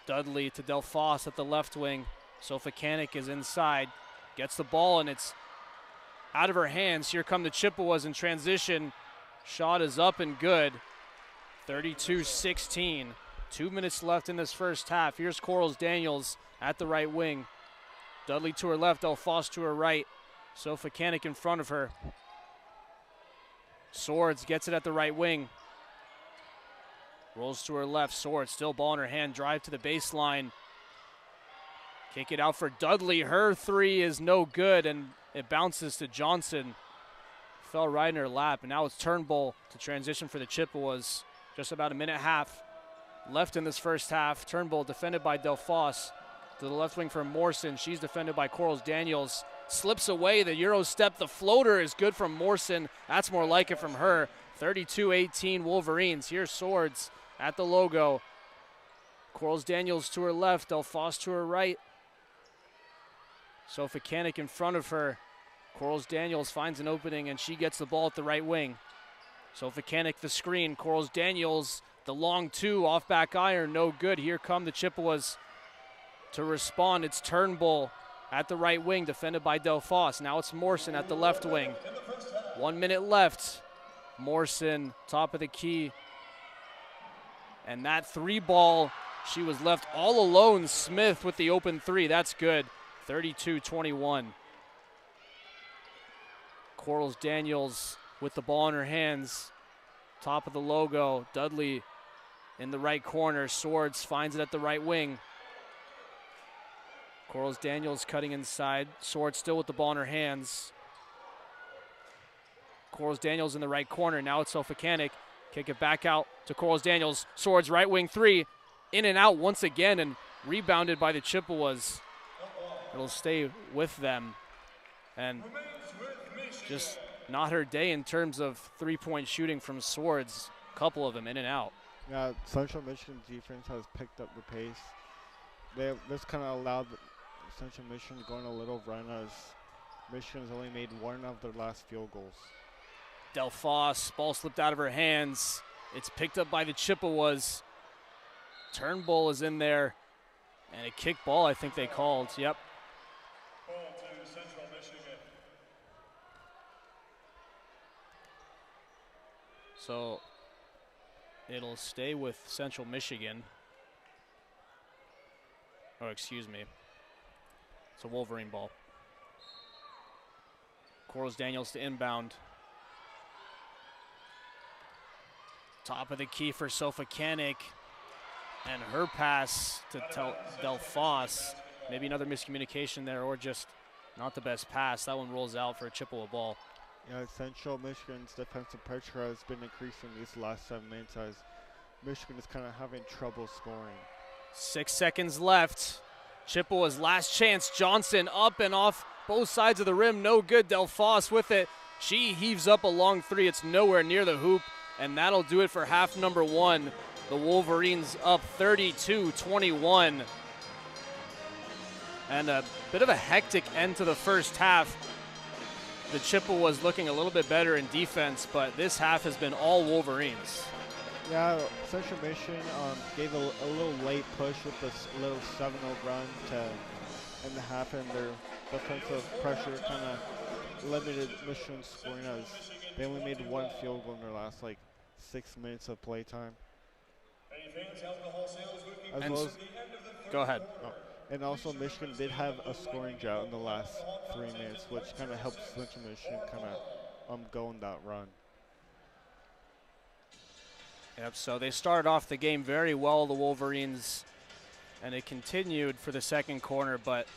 Dudley to Delfoss at the left wing. Sofakanik is inside. Gets the ball and it's out of her hands. Here come the Chippewas in transition. Shot is up and good. 32-16. 2 minutes left in this first half. Here's Corals Daniels at the right wing. Dudley to her left, Delfoss to her right. Sofakanik in front of her. Swords gets it at the right wing. Rolls to her left. Swords still ball in her hand. Drive to the baseline. Kick it out for Dudley. Her three is no good, and it bounces to Johnson. Fell right in her lap, and now it's Turnbull to transition for the Chippewas. Just about a minute and a half left in this first half. Turnbull defended by Delfoss. To the left wing for Morrison. She's defended by Corals Daniels. Slips away the Euro step. The floater is good from Morrison. That's more like it from her. 32-18 Wolverines. Here's Swords at the logo. Corals Daniels to her left. Delfoss to her right. Sofakanik in front of her. Corals Daniels finds an opening and she gets the ball at the right wing. Sofakanik the screen. Corals Daniels the long two off back iron. No good. Here come the Chippewas to respond. It's Turnbull at the right wing, defended by Delfoss. Now it's Morrison at the left wing. 1 minute left. Morrison, top of the key. And that three ball, she was left all alone. Smith with the open three. That's good. 32-21. Corals Daniels with the ball in her hands. Top of the logo. Dudley in the right corner. Swords finds it at the right wing. Corals Daniels cutting inside. Swords still with the ball in her hands. Corals Daniels in the right corner. Now it's Sofakanik. Kick it back out to Corals Daniels. Swords right wing three. In and out once again and rebounded by the Chippewas. It'll stay with them. And just not her day in terms of three-point shooting from Swords. A couple of them in and out. Yeah, Central Michigan defense has picked up the pace. This kind of allowed Central Michigan to go on a little run as Michigan's only made one of their last field goals. Delfoss, ball slipped out of her hands. It's picked up by the Chippewas. Turnbull is in there. And a kick ball, I think they called. Yep. Ball to Central Michigan. So it'll stay with Central Michigan. Oh, excuse me. It's a Wolverine ball. Corals Daniels to inbound. Top of the key for Sofakanik. And her pass to Delfoss. Maybe another miscommunication there or just not the best pass. That one rolls out for a Chippewa ball. Yeah, Central Michigan's defensive pressure has been increasing these last 7 minutes as Michigan is kind of having trouble scoring. 6 seconds left. Chippewa's last chance. Johnson up and off both sides of the rim. No good. Delfoss with it. She heaves up a long three. It's nowhere near the hoop. And that'll do it for half number one. The Wolverines up 32-21. And a bit of a hectic end to the first half. The Chippewas looking a little bit better in defense, but this half has been all Wolverines. Yeah, Central Michigan gave a little late push with this little 7-0 run to end the half, and their defensive pressure kind of limited Michigan's scoring as they only made one field goal in their last 6 minutes of play time. Go ahead. Oh, and also Michigan did have a scoring drought in the last 3 minutes, which kind of helped Central Michigan kind of go on that run. Yep, so they started off the game very well, the Wolverines, and it continued for the second quarter, but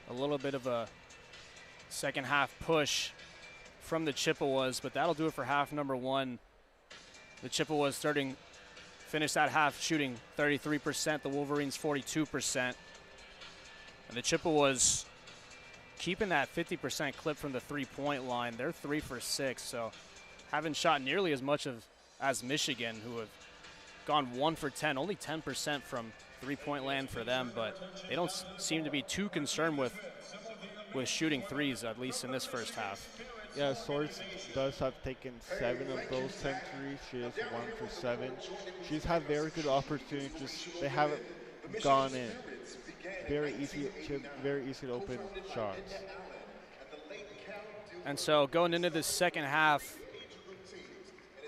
a little bit of a second half push from the Chippewas, but that'll do it for half number one. The Chippewas finished that half shooting 33%, the Wolverines 42%. And the Chippewas keeping that 50% clip from the three-point line. They're 3 for 6, so haven't shot nearly as much as Michigan, who have gone 1 for 10, only 10% from three-point land for them, but they don't seem to be too concerned with shooting threes, at least in this first half. Yeah, Swords does have taken 7 of those 10 threes. She is 1 for 7. She's had very good opportunities. They haven't gone in. Very easy to open shots. And so going into the second half,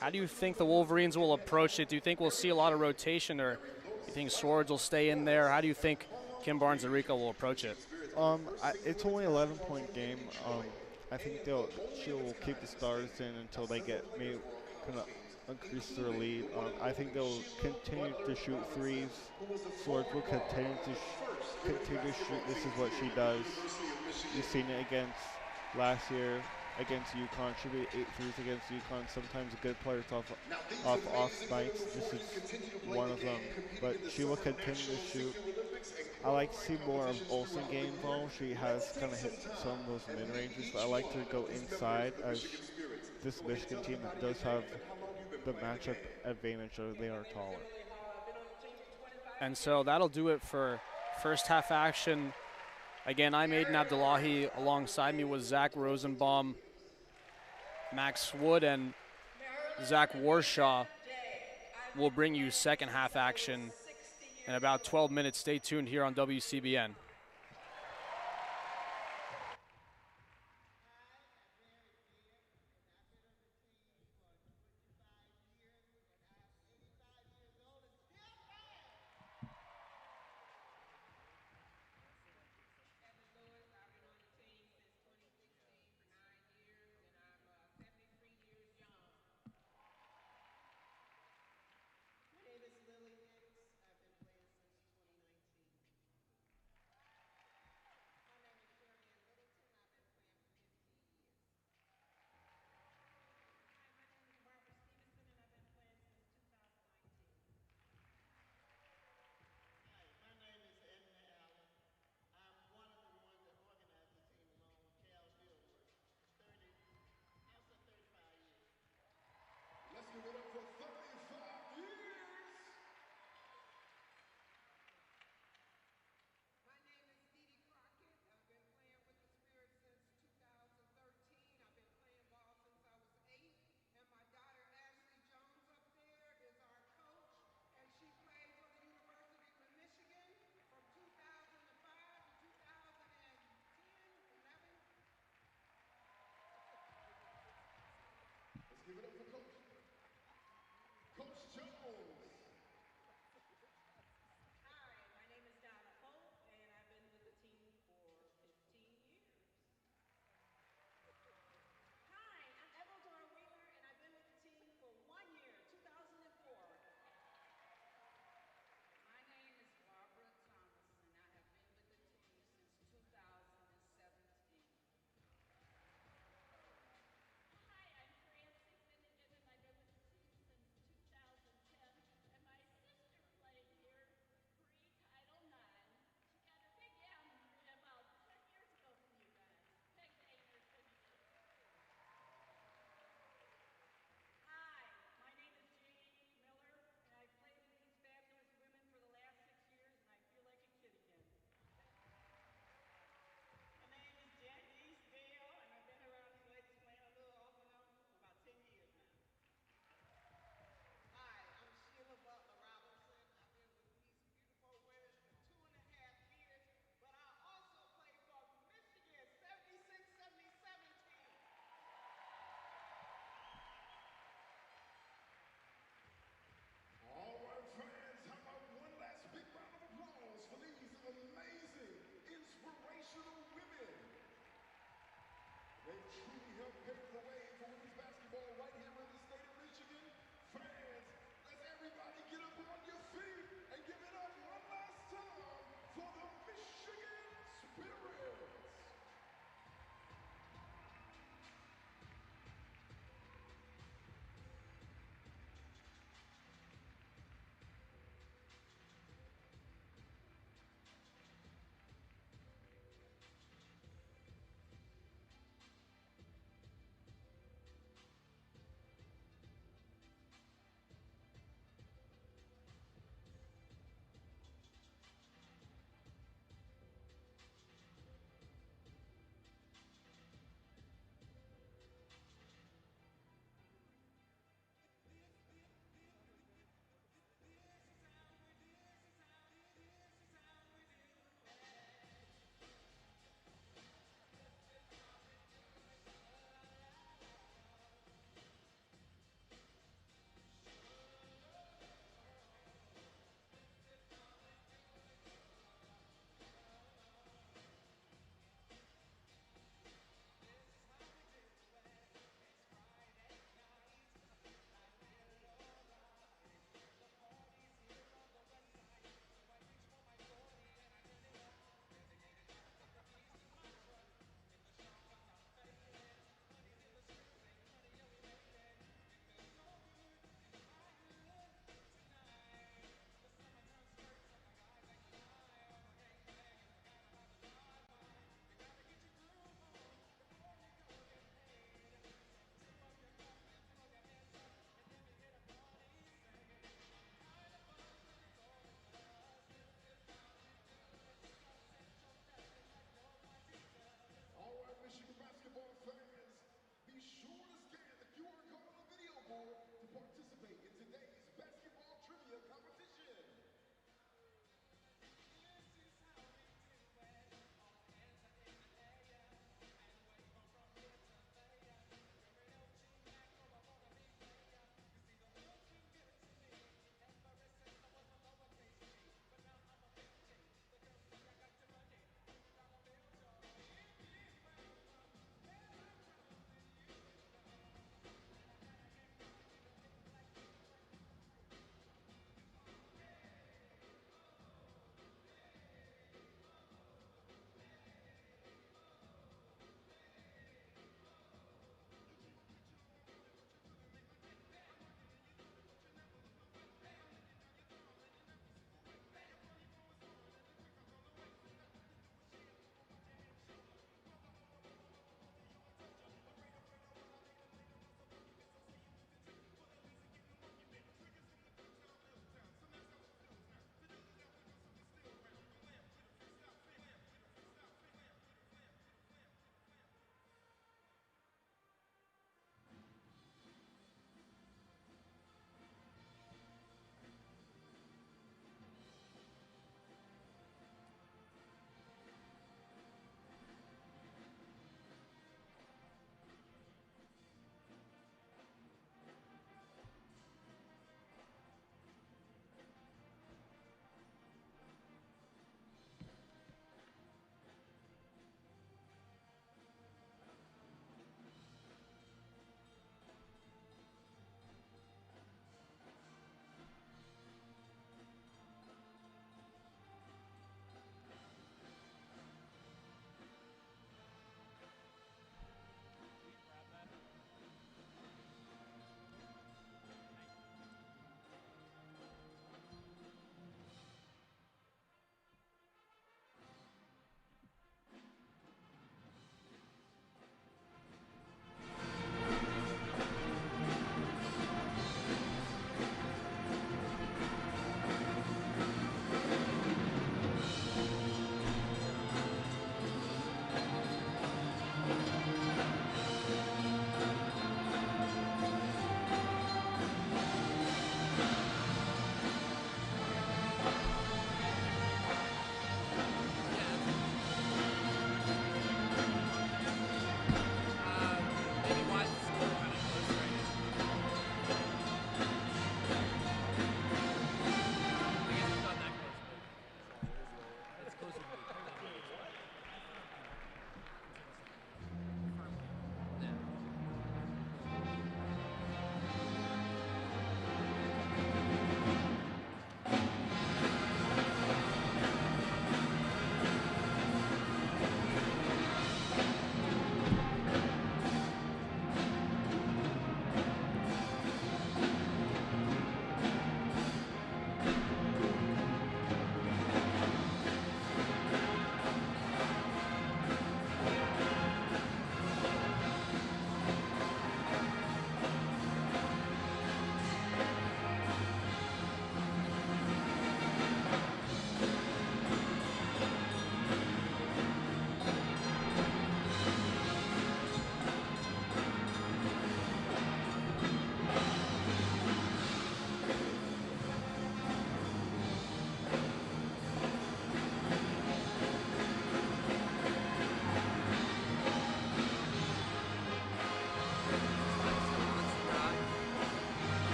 how do you think the Wolverines will approach it? Do you think we'll see a lot of rotation, or do you think Swords will stay in there? How do you think Kim Barnes-Arica will approach it? It's only an 11-point game. I think she will keep the stars in until they get maybe kind of increase their lead. I think they'll continue to shoot threes. Swords will continue to shoot. This is what she does. You've seen it against last year against UConn. She made 8 threes against UConn. Sometimes good players off nights. This is one of them. But she will continue to shoot. I like to see more of Olsen get involved. She has kind of hit some of those mid-ranges, but I like to go inside, as this Michigan team does have the matchup advantage of they are taller. And so that'll do it for first half action. Again, I'm Aydin Abdollahi. Alongside me was Zach Rosenbaum, Max Wood, and Zach Warshaw. Will bring you second half action in about 12 minutes. Stay tuned here on WCBN.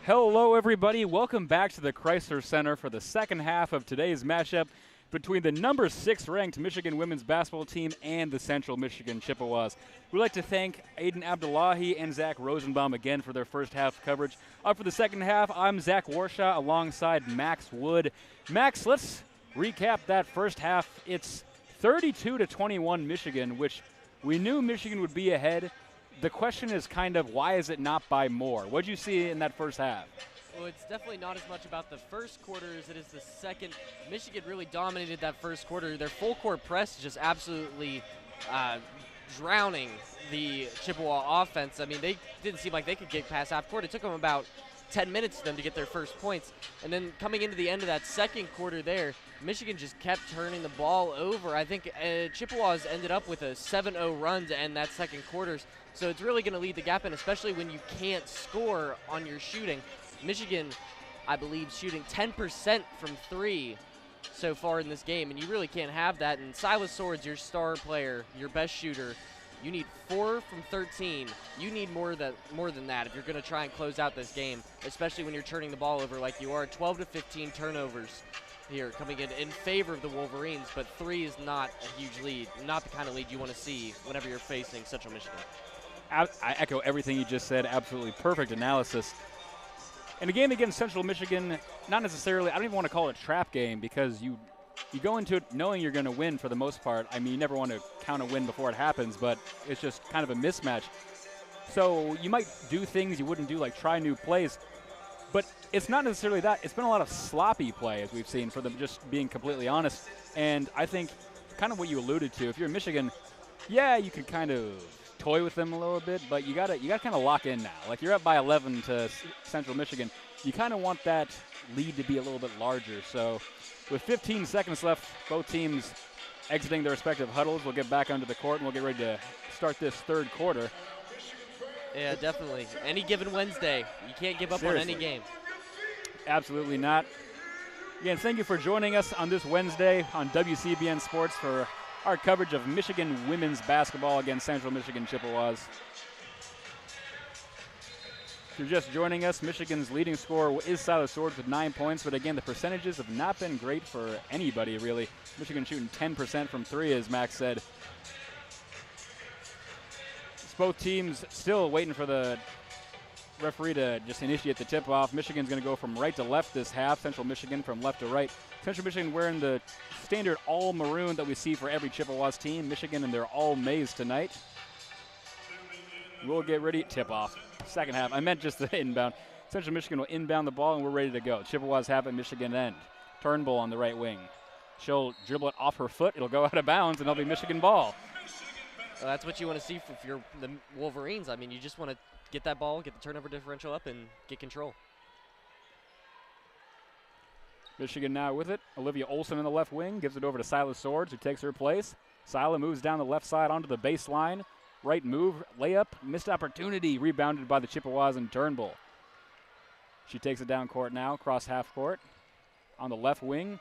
Hello, everybody. Welcome back to the Crisler Center for the second half of today's matchup between the number 6 ranked Michigan women's basketball team and the Central Michigan Chippewas. We'd like to thank Aydin Abdollahi and Zach Rosenbaum again for their first half coverage. Up for the second half, I'm Zach Warshaw alongside Max Wood. Max, let's recap that first half. It's 32-21 Michigan, which we knew Michigan would be ahead. The question is kind of, why is it not by more? What did you see in that first half? Well, it's definitely not as much about the first quarter as it is the second. Michigan really dominated that first quarter. Their full court press just absolutely drowning the Chippewa offense. I mean, they didn't seem like they could get past half court. It took them about 10 minutes for them to get their first points. And then coming into the end of that second quarter there, Michigan just kept turning the ball over. I think Chippewas ended up with a 7-0 run to end that second quarter. So it's really going to lead the gap in, especially when you can't score on your shooting. Michigan, I believe, shooting 10% from 3 so far in this game, and you really can't have that. And Silas Swords, your star player, your best shooter, you need 4 from 13. You need more than that if you're going to try and close out this game, especially when you're turning the ball over like you are. 12 to 15 turnovers here coming in favor of the Wolverines, but 3 is not a huge lead, not the kind of lead you want to see whenever you're facing Central Michigan. I echo everything you just said. Absolutely perfect analysis. In a game against Central Michigan, not necessarily, I don't even want to call it a trap game because you go into it knowing you're going to win for the most part. I mean, you never want to count a win before it happens, but it's just kind of a mismatch. So you might do things you wouldn't do, like try new plays, but it's not necessarily that. It's been a lot of sloppy play, as we've seen, for them, just being completely honest. And I think kind of what you alluded to, if you're Michigan, yeah, you can kind of toy with them a little bit, but you gotta kind of lock in now. Like, you're up by 11 to Central Michigan. You kind of want that lead to be a little bit larger. So with 15 seconds left, both teams exiting their respective huddles. We'll get back onto the court and we'll get ready to start this third quarter. Yeah, definitely. Any given Wednesday, you can't give up Seriously. on any game. Absolutely not. Again, thank you for joining us on this Wednesday on WCBN Sports for our coverage of Michigan women's basketball against Central Michigan Chippewas. If you're just joining us, Michigan's leading scorer is Silas Swords with 9 points, but again, the percentages have not been great for anybody, really. Michigan shooting 10% from 3, as Max said. It's both teams still waiting for the referee to just initiate the tip-off. Michigan's going to go from right to left this half, Central Michigan from left to right. Central Michigan wearing the standard all-maroon that we see for every Chippewas team. Michigan in their all-maize tonight. We'll get ready. Tip-off. Second half. I meant just the inbound. Central Michigan will inbound the ball, and we're ready to go. Chippewas have it, Michigan end. Turnbull on the right wing. She'll dribble it off her foot. It'll go out of bounds, and it'll be Michigan ball. Well, that's what you want to see if you're the Wolverines. I mean, you just want to get that ball, get the turnover differential up, and get control. Michigan now with it. Olivia Olson in the left wing. Gives it over to Silas Swords, who takes her place. Sila moves down the left side onto the baseline. Right move, layup, missed opportunity. Rebounded by the Chippewas and Turnbull. She takes it down court now, across half court. On the left wing,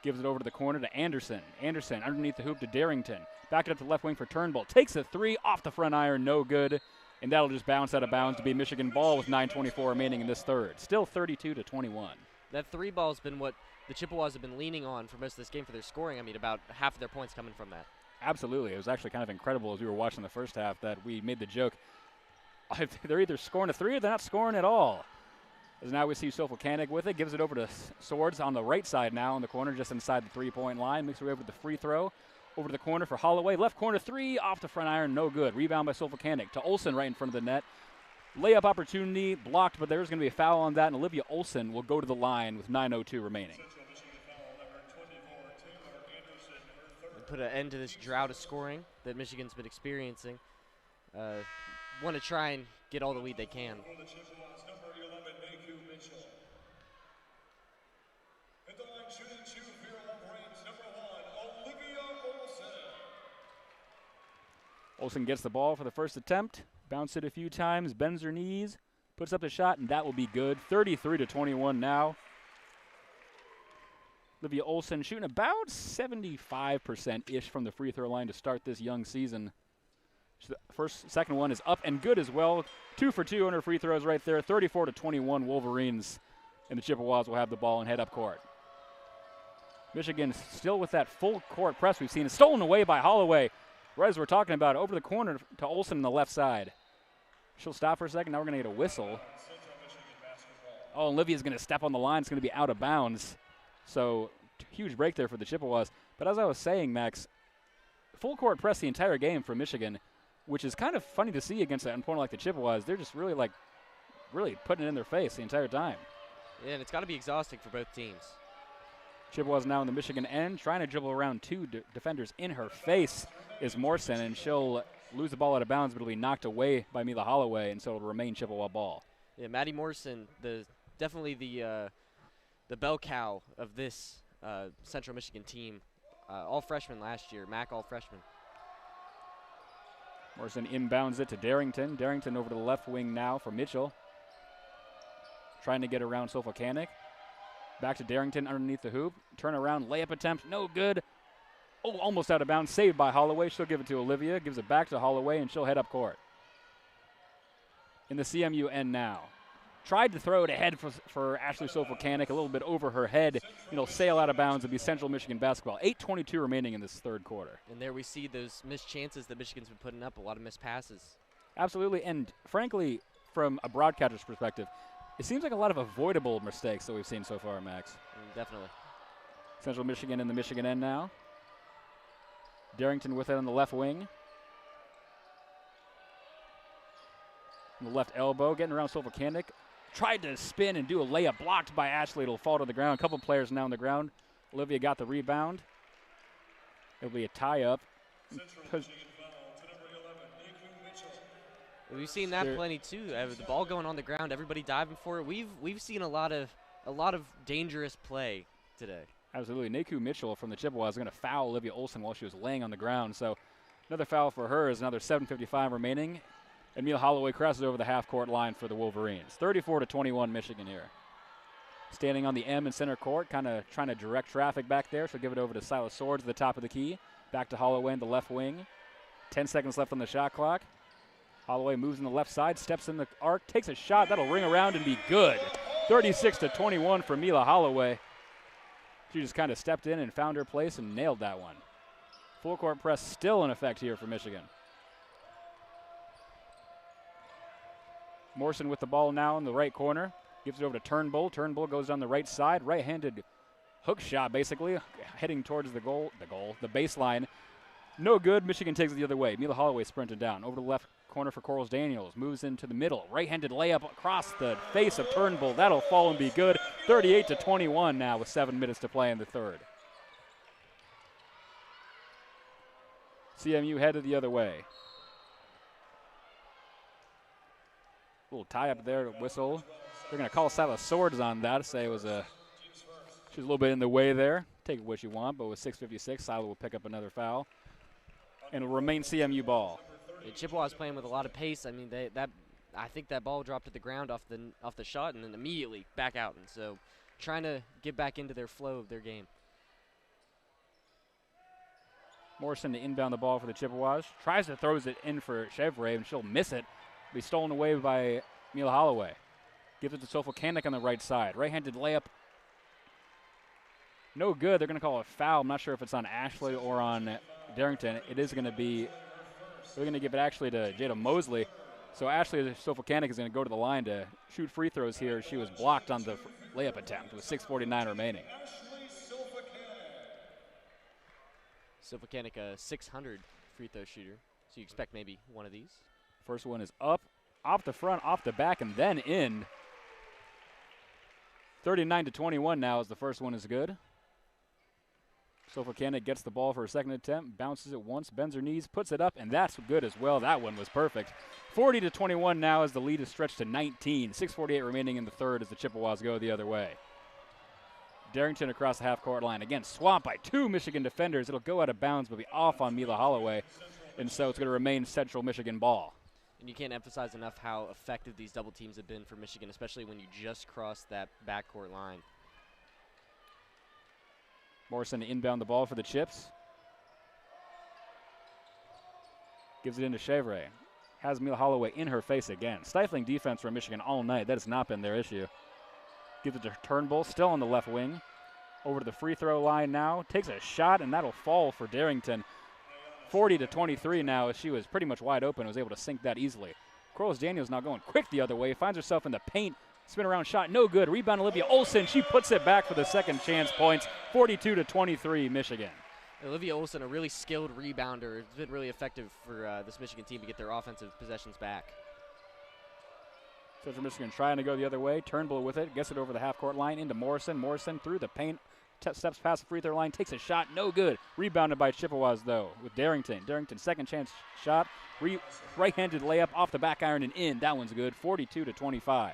gives it over to the corner to Anderson. Anderson underneath the hoop to Darrington. Back it up to left wing for Turnbull. Takes a 3 off the front iron, no good. And that'll just bounce out of bounds to be Michigan ball with 9:24 remaining in this third. Still 32-21. That 3 ball has been what the Chippewas have been leaning on for most of this game for their scoring. I mean, about half of their points coming from that. Absolutely. It was actually kind of incredible as we were watching the first half that we made the joke. They're either scoring a 3 or they're not scoring at all. As now we see Sofilkanik with it. Gives it over to Swords on the right side now in the corner just inside the three-point line. Makes her way over the free throw. Over to the corner for Holloway. Left corner 3 off the front iron. No good. Rebound by Sofilkanik to Olsen right in front of the net. Layup opportunity blocked, but there's going to be a foul on that, and Olivia Olsen will go to the line with 9:02 remaining. Put an end to this drought of scoring that Michigan's been experiencing. Want to try and get all the lead they can. Olsen gets the ball for the first attempt. Bounced it a few times, bends her knees, puts up the shot, and that will be good. 33-21 now. Olivia Olsen shooting about 75%-ish from the free throw line to start this young season. Second one is up and good as well. 2 for 2 on her free throws right there. 34-21 Wolverines, and the Chippewas will have the ball and head up court. Michigan still with that full court press we've seen. It's stolen away by Holloway. Right as we're talking about, over the corner to Olsen on the left side. She'll stop for a second. Now we're going to get a whistle. Oh, Olivia's going to step on the line. It's going to be out of bounds. So huge break there for the Chippewas. But as I was saying, Max, full court press the entire game for Michigan, which is kind of funny to see against an opponent like the Chippewas. They're just really putting it in their face the entire time. Yeah, and it's got to be exhausting for both teams. Chippewas now in the Michigan end, trying to dribble around 2 defenders in her face is Morrison, and she'll lose the ball out of bounds, but it'll be knocked away by Mila Holloway, and so it'll remain Chippewa ball. Yeah, Maddie Morrison, definitely the bell cow of this Central Michigan team. All freshmen last year, MAC all freshmen. Morrison inbounds it to Darrington. Darrington over to the left wing now for Mitchell. Trying to get around Sofocanic. Back to Darrington underneath the hoop. Turn around, layup attempt, no good. Oh, almost out of bounds, saved by Holloway. She'll give it to Olivia, gives it back to Holloway, and she'll head up court. In the CMU end now. Tried to throw it ahead for Ashley Sofocanic, a little bit over her head. Sail out of bounds and be Central Michigan basketball. 8:22 remaining in this third quarter. And there we see those missed chances that Michigan's been putting up, a lot of missed passes. Absolutely, and frankly, from a broadcaster's perspective, it seems like a lot of avoidable mistakes that we've seen so far, Max. Definitely. Central Michigan in the Michigan end now. Darrington with it on the left wing. On the left elbow, getting around Sofocanic. Tried to spin and do a layup, blocked by Ashley. It'll fall to the ground. A couple players now on the ground. Olivia got the rebound. It'll be a tie-up. We've seen that plenty too. The ball going on the ground, everybody diving for it. We've seen a lot of dangerous play today. Absolutely. Naku Mitchell from the Chippewas is going to foul Olivia Olsen while she was laying on the ground. So another foul for her is another 7:55 remaining. And Mila Holloway crosses over the half-court line for the Wolverines. 34-21 Michigan here. Standing on the M in center court, kind of trying to direct traffic back there. She'll give it over to Silas Swords at the top of the key. Back to Holloway in the left wing. 10 seconds left on the shot clock. Holloway moves in the left side, steps in the arc, takes a shot. That'll ring around and be good. 36-21 for Mila Holloway. She just kind of stepped in and found her place and nailed that one. Full court press still in effect here for Michigan. Morrison with the ball now in the right corner. Gives it over to Turnbull. Turnbull goes down the right side. Right-handed hook shot, basically, heading towards the baseline. No good. Michigan takes it the other way. Mila Holloway sprinted down. Over to the left corner for Corals Daniels. Moves into the middle. Right-handed layup across the face of Turnbull. That'll fall and be good. 38-21 now with 7 minutes to play in the third. CMU headed the other way. Little tie-up there, whistle. They're going to call Silas Swords on that, say it was she was a little bit in the way there. Take it what you want, but with 6:56, Silas will pick up another foul. And it'll remain CMU ball. Yeah, Chippewas playing with a lot of pace. I mean, I think that ball dropped to the ground off the shot and then immediately back out. And so trying to get back into their flow of their game. Morrison to inbound the ball for the Chippewas. Tries to throws it in for Chevrolet, and she'll miss it. Be stolen away by Mila Holloway. Gives it to Sofocanic on the right side. Right-handed layup. No good. They're going to call a foul. I'm not sure if it's on Ashley or on Darrington. It is going to be, they're going to give it actually to Jada Mosley. So Ashley Sofocanic is going to go to the line to shoot free throws here. She was blocked on the layup attempt with 6:49 remaining. Sofocanic, a 600 free throw shooter. So you expect maybe one of these. First one is up, off the front, off the back, and then in. 39-21 now as the first one is good. Sofocanic gets the ball for a second attempt, bounces it once, bends her knees, puts it up, and that's good as well. That one was perfect. 40-21 now as the lead is stretched to 19. 6:48 remaining in the third as the Chippewas go the other way. Darrington across the half-court line. Again, swamped by 2 Michigan defenders. It'll go out of bounds but be off on Mila Holloway, and so it's going to remain Central Michigan ball. And you can't emphasize enough how effective these double teams have been for Michigan, especially when you just cross that backcourt line. Morrison to inbound the ball for the Chips. Gives it into Chevre. Has Mila Holloway in her face again. Stifling defense for Michigan all night. That has not been their issue. Gives it to Turnbull, still on the left wing. Over to the free throw line now. Takes a shot, and that'll fall for Darrington. 40-23 now, as she was pretty much wide open. Was able to sink that easily. Quarles-Daniels now going quick the other way. Finds herself in the paint. Spin around shot, no good. Rebound Olivia Olson. She puts it back for the second chance points. 42-23 Michigan. Olivia Olson, a really skilled rebounder. It's been really effective for this Michigan team to get their offensive possessions back. Central Michigan trying to go the other way. Turnbull with it. Gets it over the half-court line into Morrison. Morrison through the paint. Steps past the free throw line. Takes a shot. No good. Rebounded by Chippewas, though, with Darrington. Darrington, second chance shot. Right-handed layup off the back iron and in. That one's good. 42-25.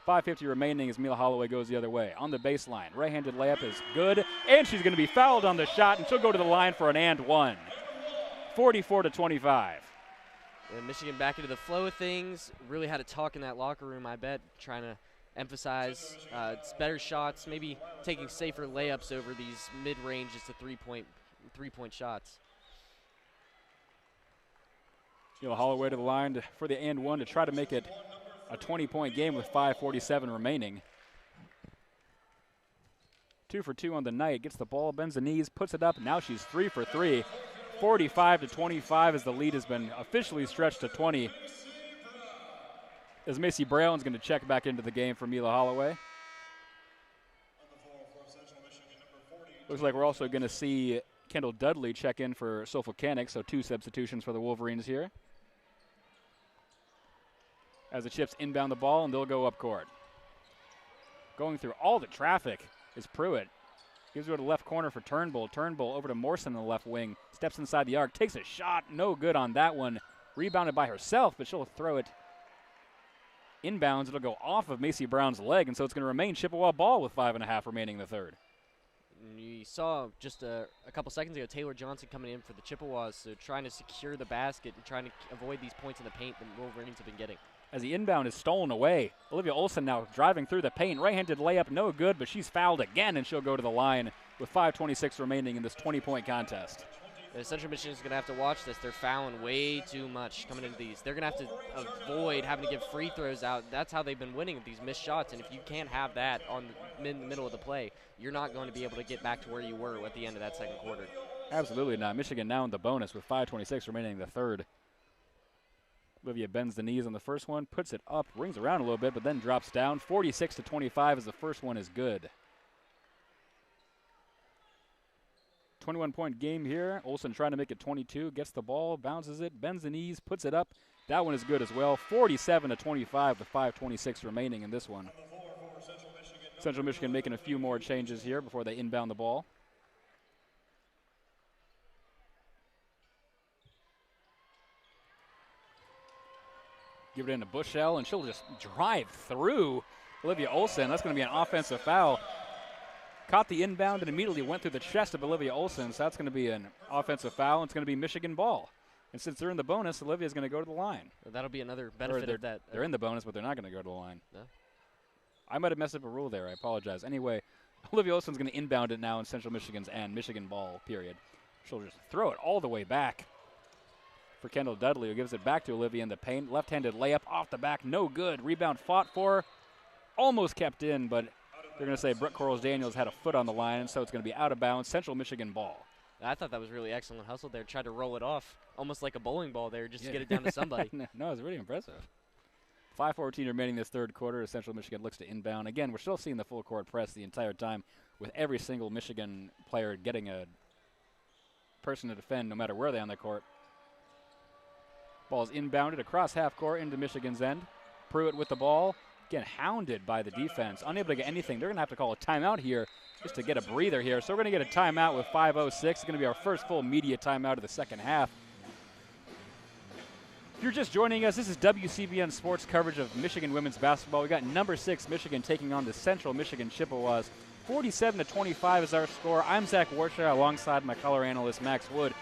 5:50 remaining as Mila Holloway goes the other way. On the baseline, right-handed layup is good, and she's going to be fouled on the shot, and she'll go to the line for an and one. 44-25. And Michigan back into the flow of things. Really had a talk in that locker room, I bet, trying to emphasize it's better shots, maybe taking safer layups over these mid-range to three-point shots. Mila Holloway to the line for the and one to try to make it a 20-point game with 5:47 remaining. 2 for 2 on the night. Gets the ball, bends the knees, puts it up. Now she's 3 for 3. 45-25 as the lead has been officially stretched to 20. As Macy Brown's going to check back into the game for Mila Holloway. Looks like we're also going to see Kendall Dudley check in for Sofocanic, so 2 substitutions for the Wolverines here. As the Chips inbound the ball, and they'll go up court. Going through all the traffic is Pruitt. Gives it to the left corner for Turnbull. Turnbull over to Morrison on the left wing. Steps inside the arc. Takes a shot. No good on that one. Rebounded by herself, but she'll throw it inbounds. It'll go off of Macy Brown's leg, and so it's going to remain Chippewa ball with 5.5 remaining in the third. You saw just a couple seconds ago Taylor Johnson coming in for the Chippewas, so trying to secure the basket and trying to avoid these points in the paint the Wolverines have been getting. As the inbound is stolen away, Olivia Olson now driving through the paint. Right-handed layup, no good, but she's fouled again, and she'll go to the line with 5:26 remaining in this 20-point contest. Central Michigan is going to have to watch this. They're fouling way too much coming into these. They're going to have to avoid having to give free throws out. That's how they've been winning with these missed shots, and if you can't have that in the middle of the play, you're not going to be able to get back to where you were at the end of that second quarter. Absolutely not. Michigan now in the bonus with 5:26 remaining in the third. Olivia bends the knees on the first one, puts it up, rings around a little bit, but then drops down. 46-25 as the first one is good. 21-point game here. Olson trying to make it 22, gets the ball, bounces it, bends the knees, puts it up. That one is good as well. 47-25 with 5:26 remaining in this one. Central Michigan making a few more changes here before they inbound the ball. Give it into Bushell, and she'll just drive through Olivia Olson. That's going to be an offensive foul. Caught the inbound and immediately went through the chest of Olivia Olson, so that's going to be an offensive foul, and it's going to be Michigan ball. And since they're in the bonus, Olivia's going to go to the line. Well, that'll be another benefit of that. They're in the bonus, but they're not going to go to the line. No. I might have messed up a rule there. I apologize. Anyway, Olivia Olson's going to inbound it now in Central Michigan's and Michigan ball, period. She'll just throw it all the way back for Kendall Dudley, who gives it back to Olivia in the paint. Left-handed layup off the back, no good. Rebound fought for, almost kept in, but they're going to say Brooke Quarles-Daniels had a foot on the line, so it's going to be out of bounds. Central Michigan ball. I thought that was really excellent hustle there. Tried to roll it off, almost like a bowling ball there, just to get it down to somebody. No, it was really impressive. 5:14 remaining this third quarter as Central Michigan looks to inbound. Again, we're still seeing the full court press the entire time with every single Michigan player getting a person to defend no matter where they're on the court. Ball's inbounded across half court into Michigan's end. Pruitt with the ball. Again, hounded by the defense. Unable to get anything. They're going to have to call a timeout here just to get a breather here. So we're going to get a timeout with 5:06. It's going to be our first full media timeout of the second half. If you're just joining us, this is WCBN sports coverage of Michigan women's basketball. We got number 6 Michigan taking on the Central Michigan Chippewas. 47-25 is our score. I'm Zach Warshaw alongside my color analyst Max Wood.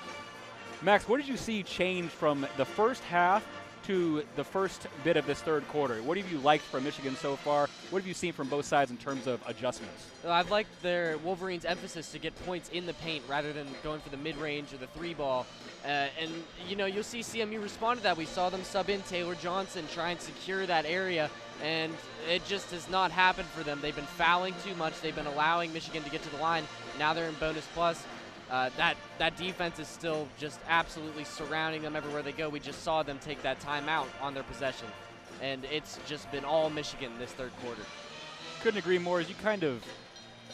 Max, what did you see change from the first half to the first bit of this third quarter, what have you liked from Michigan so far? What have you seen from both sides in terms of adjustments? Well, I've liked their Wolverines' emphasis to get points in the paint rather than going for the mid-range or the three ball. And, you know, you'll see CMU respond to that. We saw them sub in Taylor Johnson, try and secure that area, and it just has not happened for them. They've been fouling too much. They've been allowing Michigan to get to the line. Now they're in bonus plus. That defense is still just absolutely surrounding them everywhere they go. We just saw them take that timeout on their possession, and it's just been all Michigan this third quarter. Couldn't agree more. As you kind of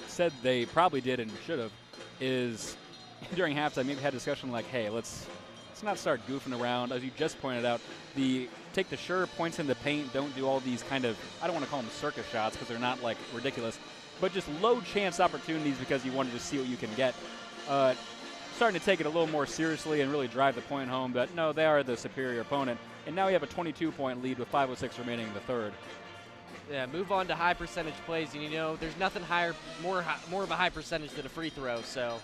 said they probably did and should have, is during halftime maybe had a discussion like, hey, let's not start goofing around. As you just pointed out, take the sure points in the paint, don't do all these kind of, I don't want to call them circus shots because they're not like ridiculous, but just low chance opportunities because you wanted to see what you can get. Starting to take it a little more seriously and really drive the point home, but no, they are the superior opponent. And now we have a 22-point lead with 5:06 remaining in the third. Yeah, move on to high percentage plays, and you know there's nothing higher, more of a high percentage than a free throw. So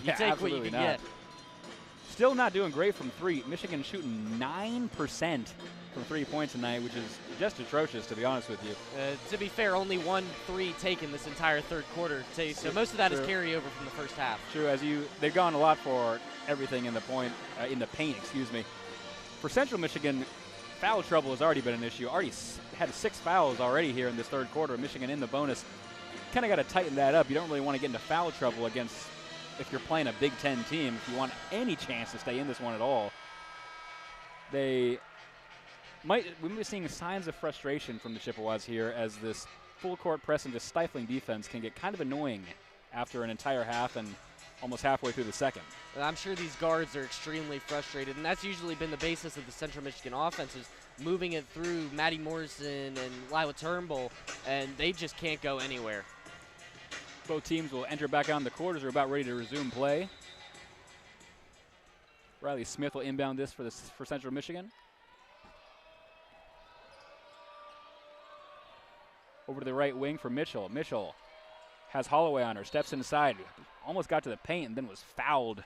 you take what you can get. Still not doing great from three. Michigan shooting 9% from 3 points tonight, which is just atrocious, to be honest with you. To be fair, only 1 3 taken this entire third quarter. So most of that is carryover from the first half. True, they've gone a lot for everything in the paint, excuse me. For Central Michigan, foul trouble has already been an issue. Already had 6 fouls already here in this third quarter. Michigan in the bonus. Kind of got to tighten that up. You don't really want to get into foul trouble if you're playing a Big Ten team, if you want any chance to stay in this one at all. We might be seeing signs of frustration from the Chippewas here as this full court press and just stifling defense can get kind of annoying after an entire half and almost halfway through the second. I'm sure these guards are extremely frustrated, and that's usually been the basis of the Central Michigan offense, is moving it through Maddie Morrison and Lila Turnbull, and they just can't go anywhere. Both teams will enter back on the court as they're about ready to resume play. Riley Smith will inbound this for Central Michigan. Over to the right wing for Mitchell. Mitchell has Holloway on her, steps inside, almost got to the paint and then was fouled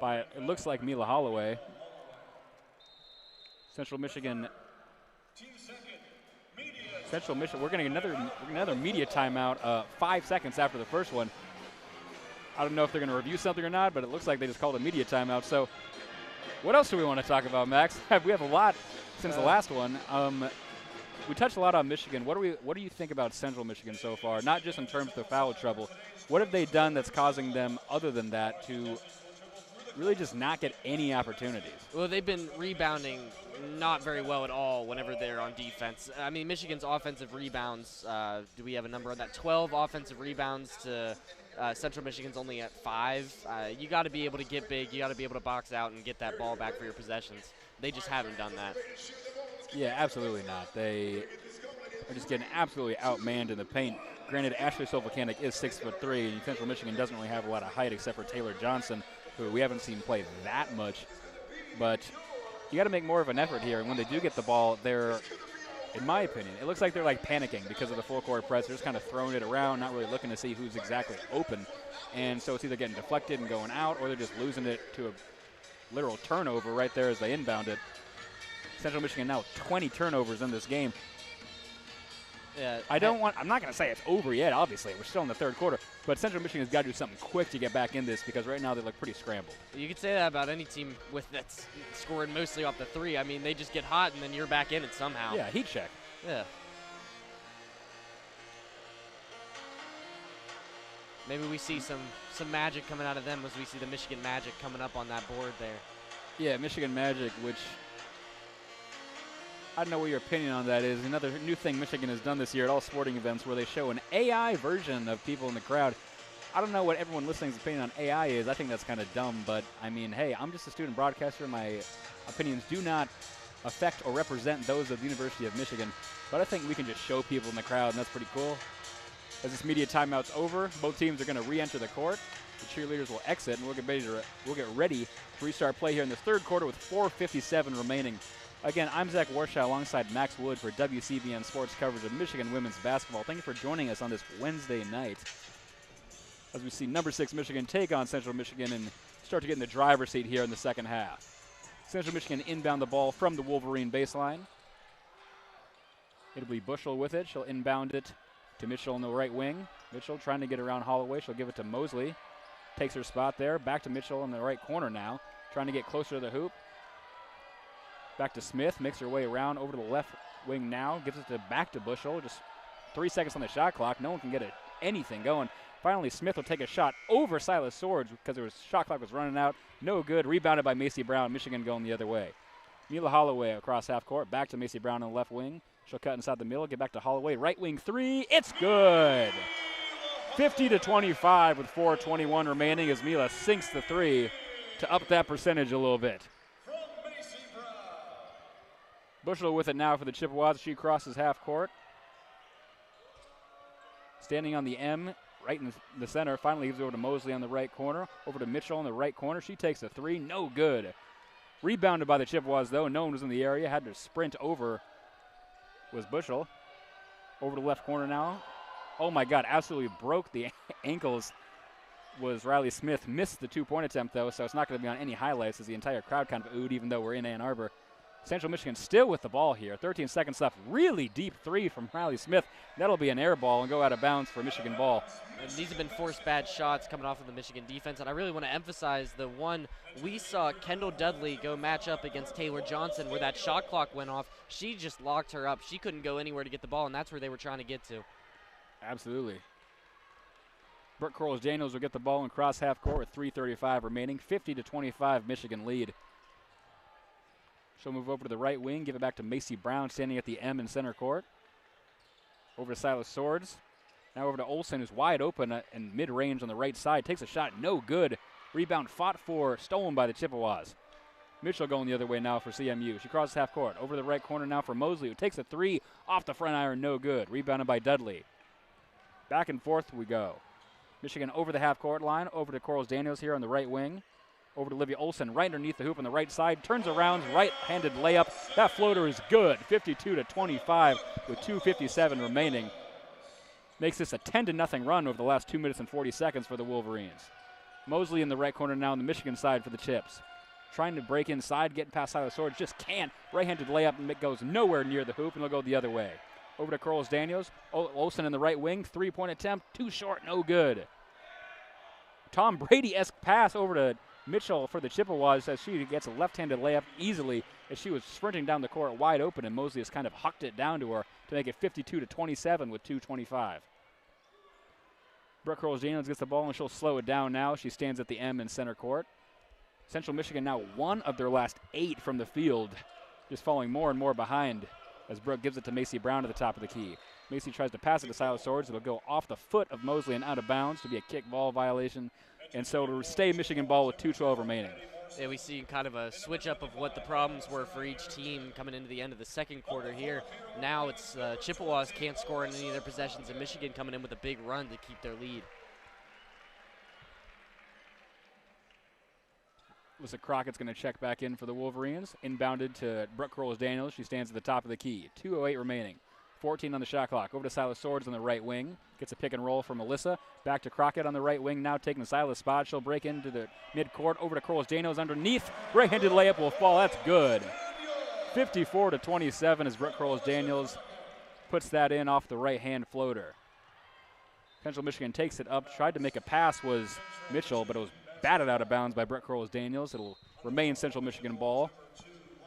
by, it looks like Mila Holloway. Central Michigan, we're getting another media timeout 5 seconds after the first one. I don't know if they're going to review something or not, but it looks like they just called a media timeout. So what else do we want to talk about, Max? We have a lot since the last one. We touched a lot on Michigan. What do you think about Central Michigan so far? Not just in terms of the foul trouble. What have they done that's causing them, other than that, to really just not get any opportunities? Well, they've been rebounding not very well at all whenever they're on defense. I mean, Michigan's offensive rebounds, do we have a number on that? 12 offensive rebounds to Central Michigan's only at 5. You got to be able to get big. You got to be able to box out and get that ball back for your possessions. They just haven't done that. Yeah, absolutely not. They are just getting absolutely outmanned in the paint. Granted, Ashley Solvakanik is 6'3", and Central Michigan doesn't really have a lot of height except for Taylor Johnson, who we haven't seen play that much. But you got to make more of an effort here. And when they do get the ball, they're, in my opinion, it looks like they're like panicking because of the full court press. They're just kind of throwing it around, not really looking to see who's exactly open. And so it's either getting deflected and going out, or they're just losing it to a literal turnover right there as they inbound it. Central Michigan now 20 turnovers in this game. Yeah, I'm not going to say it's over yet, obviously. We're still in the third quarter. But Central Michigan has got to do something quick to get back in this because right now they look pretty scrambled. You could say that about any team that's scoring mostly off the three. I mean, they just get hot and then you're back in it somehow. Yeah, heat check. Yeah. Maybe we see some magic coming out of them as we see the Michigan Magic coming up on that board there. Yeah, Michigan Magic, which I don't know what your opinion on that is. Another new thing Michigan has done this year at all sporting events where they show an AI version of people in the crowd. I don't know what everyone listening's opinion on AI is. I think that's kind of dumb, but I mean, hey, I'm just a student broadcaster. My opinions do not affect or represent those of the University of Michigan, but I think we can just show people in the crowd, and that's pretty cool. As this media timeout's over, both teams are going to re-enter the court. The cheerleaders will exit, and we'll get ready to restart play here in the third quarter with 4:57 remaining. Again, I'm Zach Warshaw alongside Max Wood for WCBN Sports coverage of Michigan women's basketball. Thank you for joining us on this Wednesday night as we see number 6 Michigan take on Central Michigan and start to get in the driver's seat here in the second half. Central Michigan inbound the ball from the Wolverine baseline. It'll be Bushel with it. She'll inbound it to Mitchell on the right wing. Mitchell trying to get around Holloway. She'll give it to Mosley. Takes her spot there. Back to Mitchell in the right corner now. Trying to get closer to the hoop. Back to Smith. Makes her way around over to the left wing now. Gives it back to Bushel. Just 3 seconds on the shot clock. No one can get anything going. Finally, Smith will take a shot over Silas Swords because shot clock was running out. No good. Rebounded by Macy Brown. Michigan going the other way. Mila Holloway across half court. Back to Macy Brown on the left wing. She'll cut inside the middle. Get back to Holloway. Right wing three. It's good. 50-25 with 4:21 remaining as Mila sinks the three to up that percentage a little bit. Bushel with it now for the Chippewas. She crosses half court. Standing on the M, right in the center. Finally gives it over to Mosley on the right corner. Over to Mitchell on the right corner. She takes a three. No good. Rebounded by the Chippewas, though. No one was in the area. Had to sprint over was Bushel. Over to the left corner now. Oh, my God. Absolutely broke the ankles was Riley Smith. Missed the two-point attempt, though, so it's not going to be on any highlights as the entire crowd kind of oohed, even though we're in Ann Arbor. Central Michigan still with the ball here. 13 seconds left. Really deep three from Riley Smith. That'll be an air ball and go out of bounds for Michigan ball. And these have been forced bad shots coming off of the Michigan defense, and I really want to emphasize the one we saw Kendall Dudley go match up against Taylor Johnson where that shot clock went off. She just locked her up. She couldn't go anywhere to get the ball, and that's where they were trying to get to. Absolutely. Brooke Corliss-Daniels will get the ball and cross half court with 3:35 remaining. 50-25 Michigan lead. She'll move over to the right wing, give it back to Macy Brown standing at the M in center court. Over to Silas Swords. Now over to Olsen, who's wide open and mid-range on the right side. Takes a shot, no good. Rebound fought for, stolen by the Chippewas. Mitchell going the other way now for CMU. She crosses half court. Over the right corner now for Mosley, who takes a three off the front iron, no good. Rebounded by Dudley. Back and forth we go. Michigan over the half court line, over to Corliss-Daniels here on the right wing. Over to Olivia Olsen, right underneath the hoop on the right side. Turns around, right-handed layup. That floater is good. 52-25 with 2:57 remaining. Makes this a 10-0 run over the last 2 minutes and 40 seconds for the Wolverines. Mosley in the right corner now on the Michigan side for the Chips. Trying to break inside, getting past Silas Swords, just can't. Right-handed layup and it goes nowhere near the hoop, and they'll go the other way. Over to Corliss-Daniels. Olsen in the right wing, three-point attempt, too short, no good. Tom Brady-esque pass over to Mitchell for the Chippewas as she gets a left-handed layup easily as she was sprinting down the court wide open, and Mosley has kind of hucked it down to her to make it 52-27 with 2:25. Brooke Corliss-Daniels gets the ball and she'll slow it down now. She stands at the M in center court. Central Michigan now 1 of their last 8 from the field, just falling more and more behind as Brooke gives it to Macy Brown at the top of the key. Macy tries to pass it to Silas Swords. It'll go off the foot of Mosley and out of bounds to be a kick ball violation. And so it'll stay Michigan ball with 2:12 remaining. Yeah, we see kind of a switch up of what the problems were for each team coming into the end of the second quarter here. Now it's Chippewas can't score in any of their possessions, and Michigan coming in with a big run to keep their lead. Alyssa Crockett's going to check back in for the Wolverines. Inbounded to Brooke Corliss-Daniels. She stands at the top of the key. 2:08 remaining. 14 on the shot clock. Over to Silas Swords on the right wing. Gets a pick and roll from Alyssa. Back to Crockett on the right wing. Now taking the Silas spot. She'll break into the midcourt. Over to Corliss-Daniels underneath. Right-handed layup will fall. That's good. 54-27 as Brooke Corliss-Daniels puts that in off the right-hand floater. Central Michigan takes it up. Tried to make a pass was Mitchell, but it was batted out of bounds by Brooke Corliss-Daniels. It'll remain Central Michigan ball.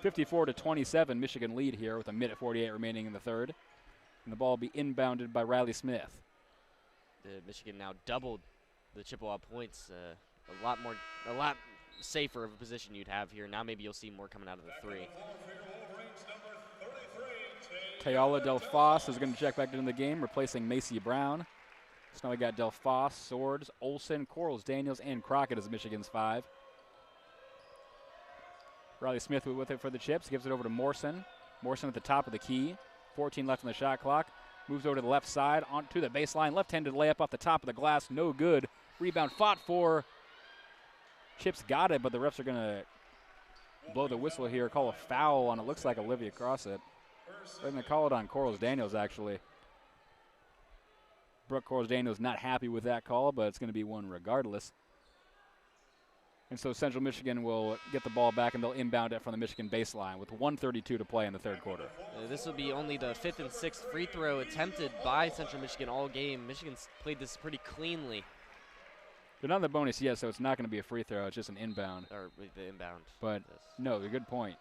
54-27 Michigan lead here with a minute 48 remaining in the third. And the ball will be inbounded by Riley Smith. Michigan now doubled the Chippewa points. A lot safer of a position you'd have here. Now maybe you'll see more coming out of the three. Tayala Delphos is going to check back into the game, replacing Macy Brown. So now we got Delphos, Swords, Olsen, Corliss-Daniels, and Crockett as Michigan's 5. Riley Smith with it for the Chips. Gives it over to Morrison. Morrison at the top of the key. 14 left on the shot clock. Moves over to the left side, onto the baseline. Left-handed layup off the top of the glass. No good. Rebound fought for. Chips got it, but the refs are going to blow the whistle here. Call a foul on, it looks like, Olivia Crossett. They're going to call it on Corliss-Daniels, actually. Brooke Corliss-Daniels not happy with that call, but it's going to be one regardless. And so Central Michigan will get the ball back, and they'll inbound it from the Michigan baseline with 1:32 to play in the third quarter. This will be only the 5th and 6th free throw attempted by Central Michigan all game. Michigan's played this pretty cleanly. They're not in the bonus yet, so it's not going to be a free throw. It's just an inbound. Or the inbound. But, yes. no, a good point.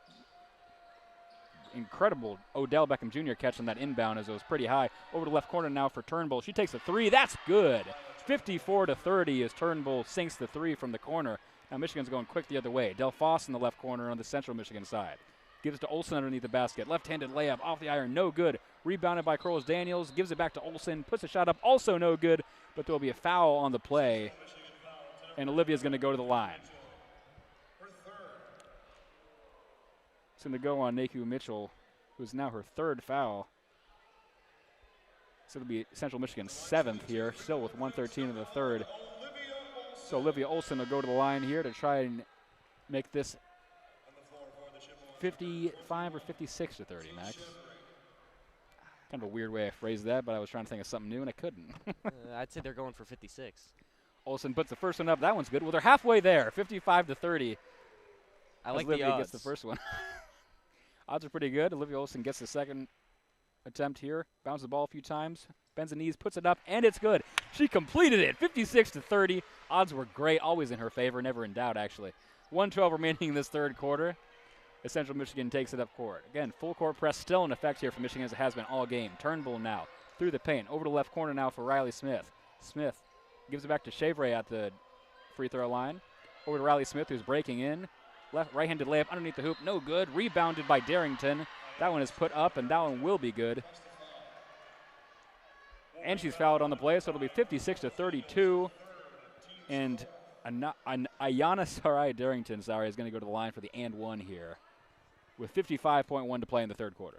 Incredible Odell Beckham Jr. catch on that inbound as it was pretty high. Over to the left corner now for Turnbull. She takes a three. That's good. 54-30 as Turnbull sinks the three from the corner. Now Michigan's going quick the other way. Del Foss in the left corner on the Central Michigan side. Gives it to Olsen underneath the basket. Left-handed layup off the iron, no good. Rebounded by Crowles Daniels. Gives it back to Olsen. Puts a shot up, also no good. But there will be a foul on the play. And Olivia's going to go to the line. It's going to go on Naku Mitchell, who's now her third foul. So it'll be Central Michigan's 7th here, still with 1:13 in the third. So Olivia Olsen will go to the line here to try and make this 55 or 56 to 30, Max. Kind of a weird way I phrased that, but I was trying to think of something new and I couldn't. I'd say they're going for 56. Olsen puts the first one up. That one's good. Well, they're halfway there, 55 to 30. I like Olivia the odds. gets the first one. Odds are pretty good. Olivia Olsen gets the second attempt here. Bounces the ball a few times. Bends the knees, puts it up, and it's good. She completed it, 56 to 30. Odds were great, always in her favor, never in doubt, actually. 1:12 remaining in this third quarter. As Central Michigan takes it up court. Again, full court press still in effect here for Michigan as it has been all game. Turnbull now through the paint. Over to left corner now for Riley Smith. Smith gives it back to Shavray at the free throw line. Over to Riley Smith, who's breaking in. Right-handed layup underneath the hoop, no good. Rebounded by Darrington. That one is put up, and that one will be good. And she's fouled on the play, so it'll be 56 to 32. And Ayana Sarai Darrington, is going to go to the line for the and one here, with 55.1 to play in the third quarter.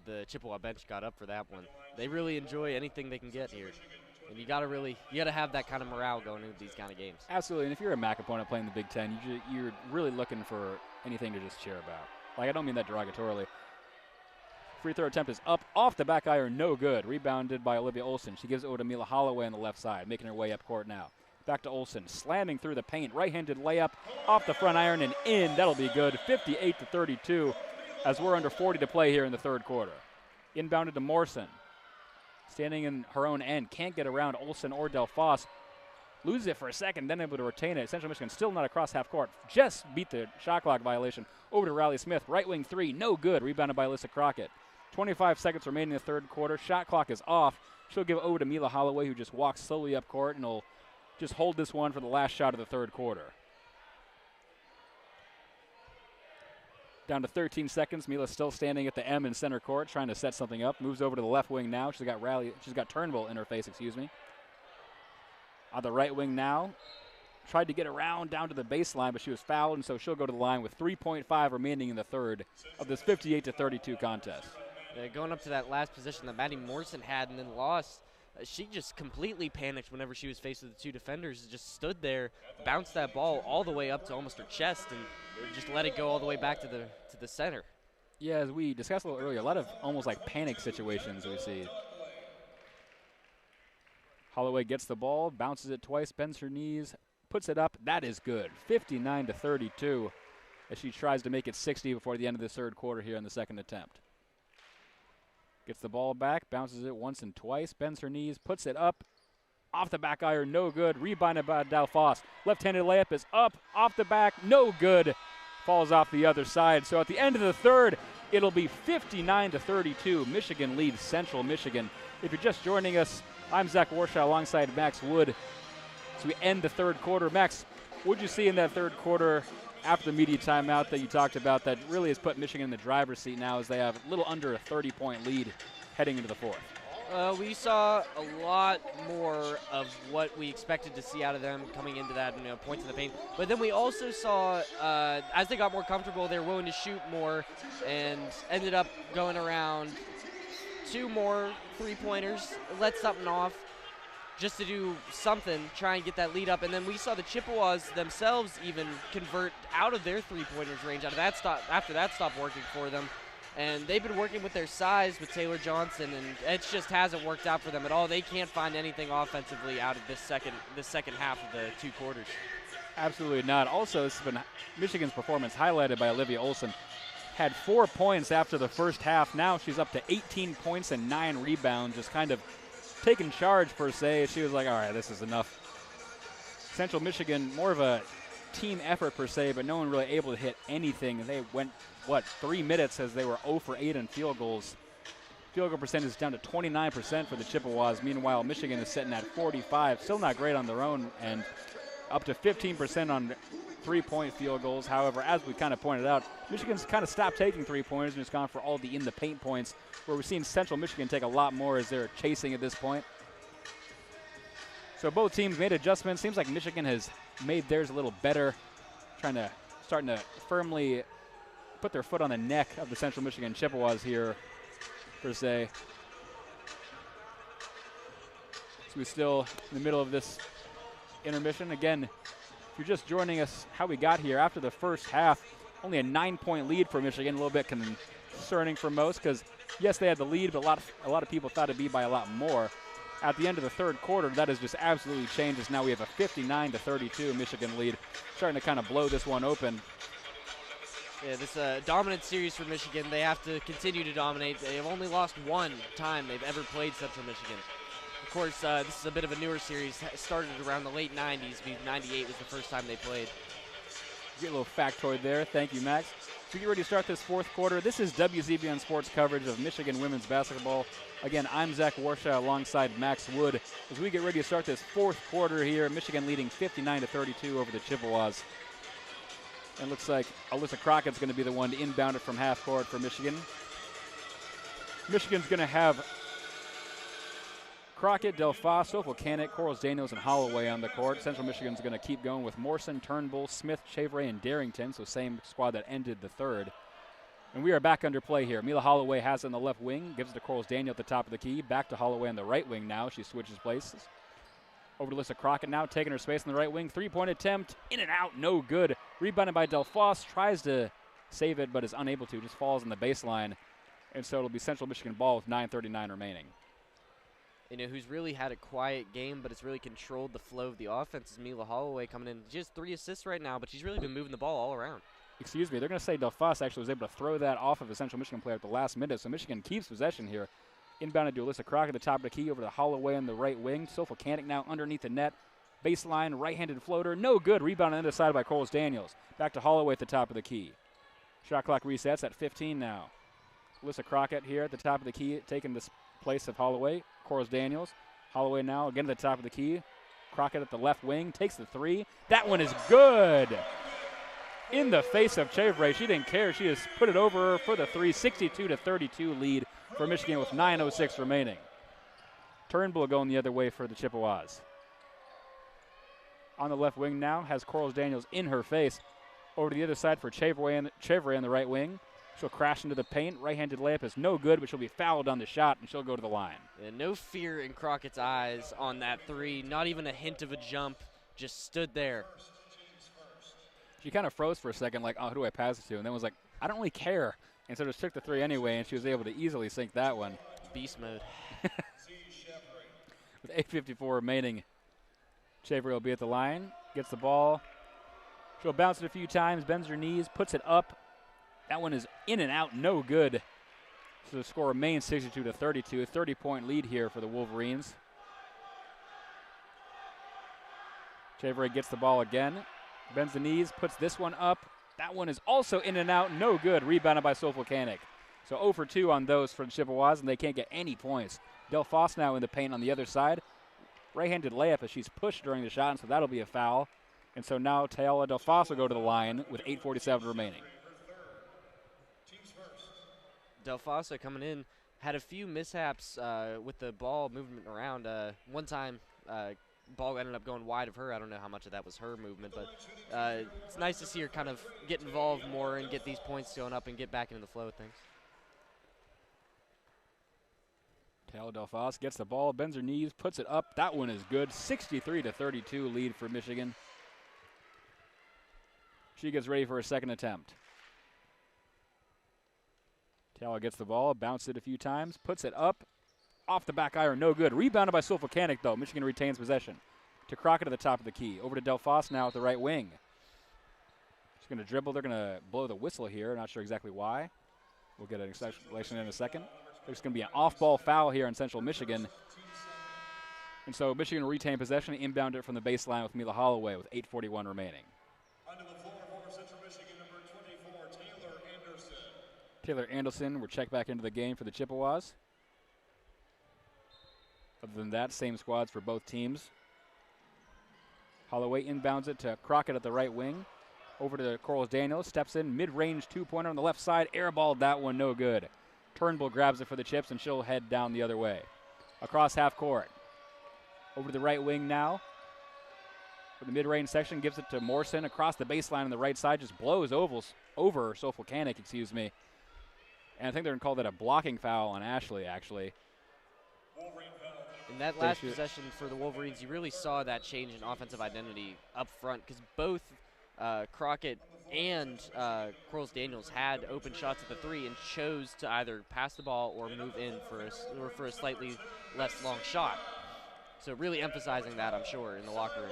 The Chippewa bench got up for that one. They really enjoy anything they can get here. And you gotta have that kind of morale going into these kind of games. Absolutely, and if you're a MAC opponent playing the Big Ten, you're really looking for anything to just cheer about. Like, I don't mean that derogatorily. Free throw attempt is up, off the back iron, no good. Rebounded by Olivia Olsen. She gives it over to Mila Holloway on the left side, making her way up court now. Back to Olsen, slamming through the paint, right-handed layup, off the front iron and in. That'll be good, 58 to 32, as we're under 40 to play here in the third quarter. Inbounded to Morrison. Standing in her own end, can't get around Olsen or Del Foss. Loses it for a second, then able to retain it. Central Michigan still not across half court. Just beat the shot clock violation. Over to Riley Smith, right wing three, no good. Rebounded by Alyssa Crockett. 25 seconds remaining in the third quarter. Shot clock is off. She'll give it over to Mila Holloway, who just walks slowly up court and will just hold this one for the last shot of the third quarter. Down to 13 seconds. Mila's still standing at the M in center court, trying to set something up. Moves over to the left wing now. She's got Turnbull in her face, On the right wing now. Tried to get around down to the baseline, but she was fouled, and so she'll go to the line with 3.5 remaining in the third of this 58 to 32 contest. Going up to that last position that Maddie Morrison had and then lost, she just completely panicked whenever she was faced with the two defenders. Just stood there, bounced that ball all the way up to almost her chest, and just let it go all the way back to the center. Yeah, as we discussed a little earlier, a lot of almost like panic situations we see. Holloway gets the ball, bounces it twice, bends her knees, puts it up. That is good. 59 to 32 as she tries to make it 60 before the end of the third quarter here in the second attempt. Gets the ball back, bounces it once and twice, bends her knees, puts it up. Off the back iron, no good. Rebounded by Del Foss. Left-handed layup is up, off the back, no good. Falls off the other side. So at the end of the third, it'll be 59 to 32. Michigan leads Central Michigan. If you're just joining us, I'm Zach Warshaw alongside Max Wood. So we end the third quarter. Max, what did you see in that third quarter after the media timeout that you talked about that really has put Michigan in the driver's seat now as they have a little under a 30-point lead heading into the fourth? We saw a lot more of what we expected to see out of them coming into that, points in the paint. But then we also saw, as they got more comfortable, they were willing to shoot more and ended up going around 2 more three-pointers, let something off just to do something, try and get that lead up. And then we saw the Chippewas themselves even convert out of their three-pointers range after that stopped working for them. And they've been working with their size with Taylor Johnson, and it just hasn't worked out for them at all. They can't find anything offensively out of this second half of the two quarters. Absolutely not. Also, this has been Michigan's performance highlighted by Olivia Olson. Had 4 points after the first half. Now she's up to 18 points and 9 rebounds, just kind of taking charge per se. She was like, all right, this is enough. Central Michigan, more of a team effort per se, but no one really able to hit anything. They went, 3 minutes as they were 0 for 8 in field goals. Field goal percentage is down to 29% for the Chippewas. Meanwhile, Michigan is sitting at 45. Still not great on their own, and up to 15% on 3-point field goals. However, as we kind of pointed out, Michigan's kind of stopped taking 3-pointers and has gone for all the in-the-paint points, where we've seen Central Michigan take a lot more as they're chasing at this point. So both teams made adjustments. Seems like Michigan has made theirs a little better, starting to firmly put their foot on the neck of the Central Michigan Chippewas here, per se. So we're still in the middle of this intermission. Again, if you're just joining us, how we got here after the first half, only a 9-point lead for Michigan, a little bit concerning for most because, yes, they had the lead, but a lot of people thought it'd be by a lot more. At the end of the third quarter, that has just absolutely changed as now we have a 59-32 Michigan lead, starting to kind of blow this one open. Yeah, this dominant series for Michigan. They have to continue to dominate. They have only lost one time they've ever played Central Michigan. Of course, this is a bit of a newer series. It started around the late 90s. 98 was the first time they played. Get a little factoid there. Thank you, Max. So get ready to start this fourth quarter. This is WCBN Sports coverage of Michigan women's basketball. Again, I'm Zach Warshaw alongside Max Wood as we get ready to start this fourth quarter here. Michigan leading 59-32 over the Chippewas. And looks like Alyssa Crockett's going to be the one to inbound it from half court for Michigan. Michigan's going to have Crockett, Delphos, Volcanic, Corals Daniels, and Holloway on the court. Central Michigan's going to keep going with Morrison, Turnbull, Smith, Chavray, and Darrington, so same squad that ended the third. And we are back under play here. Mila Holloway has it on the left wing, gives it to Corals Daniel at the top of the key. Back to Holloway on the right wing now. She switches places. Over to Alyssa Crockett now, taking her space on the right wing. Three-point attempt, in and out, no good. Rebounded by Delphos, tries to save it, but is unable to. Just falls on the baseline. And so it'll be Central Michigan ball with 9:39 remaining. You know, who's really had a quiet game, but has really controlled the flow of the offense is Mila Holloway coming in. She has 3 assists right now, but she's really been moving the ball all around. Excuse me, they're going to say Delphos actually was able to throw that off of a Central Michigan player at the last minute, so Michigan keeps possession here. Inbounded to Alyssa Crockett at the top of the key, over to Holloway on the right wing. Sophie Volcanic now underneath the net. Baseline, right-handed floater, no good. Rebound on the other side by Corals Daniels. Back to Holloway at the top of the key. Shot clock resets at 15 now. Alyssa Crockett here at the top of the key, taking this place of Holloway. Corals Daniels. Holloway now again at the top of the key. Crockett at the left wing, takes the three. That one is good. In the face of Chavray, she didn't care. She just put it over for the three. 62-32 lead for Michigan with 9:06 remaining. Turnbull going the other way for the Chippewas. On the left wing now, has Corals Daniels in her face. Over to the other side for Chavray on the right wing. She'll crash into the paint. Right-handed layup is no good, but she'll be fouled on the shot, and she'll go to the line. And no fear in Crockett's eyes on that three. Not even a hint of a jump. Just stood there. She kind of froze for a second, like, oh, who do I pass it to? And then was like, I don't really care. And so just took the three anyway, and she was able to easily sink that one. Beast mode. With 8:54 remaining, Chavray will be at the line, gets the ball. She'll bounce it a few times, bends her knees, puts it up. That one is in and out, no good. So the score remains 62-32, a 30-point lead here for the Wolverines. Chavray gets the ball again, bends the knees, puts this one up. That one is also in and out, no good. Rebounded by Sophie Volcanic. So 0 for 2 on those for the Chippewas, and they can't get any points. Delphos now in the paint on the other side. Right-handed layup as she's pushed during the shot, and so that'll be a foul. And so now Taylor Delphos will go to the line with 8:47 remaining. Delphos coming in, had a few mishaps with the ball movement around. One time, ball ended up going wide of her. I don't know how much of that was her movement, but it's nice to see her kind of get involved more and get these points going up and get back into the flow of things. Taylor Delphos gets the ball, bends her knees, puts it up. That one is good. 63-32 lead for Michigan. She gets ready for a second attempt. Taylor gets the ball, bounced it a few times, puts it up. Off the back iron, no good. Rebounded by Sophie Volcanic, though. Michigan retains possession. to Crockett at the top of the key. Over to Delphos now at the right wing. She's going to dribble. They're going to blow the whistle here. Not sure exactly why. We'll get an explanation in a second. There's going to be an off-ball foul here in Central Michigan. And so Michigan will retain possession and inbound it from the baseline with Mila Holloway with 8:41 remaining. Onto the floor for Central Michigan, number 24, Taylor Anderson. Taylor Anderson will check back into the game for the Chippewas. Other than that, same squads for both teams. Holloway inbounds it to Crockett at the right wing. Over to Corals Daniels, steps in, mid-range two-pointer on the left side, airballed that one, no good. Turnbull grabs it for the Chips, and she'll head down the other way. Across half court. Over to the right wing now. For the mid-range section, gives it to Morrison across the baseline on the right side, just blows over Sofulcanic, excuse me. And I think they're going to call that a blocking foul on Ashley, actually. In that last possession for the Wolverines, you really saw that change in offensive identity up front because both Crockett and Corals Daniels had open shots at the three and chose to either pass the ball or move in for a slightly less long shot. So really emphasizing that, I'm sure, in the locker room.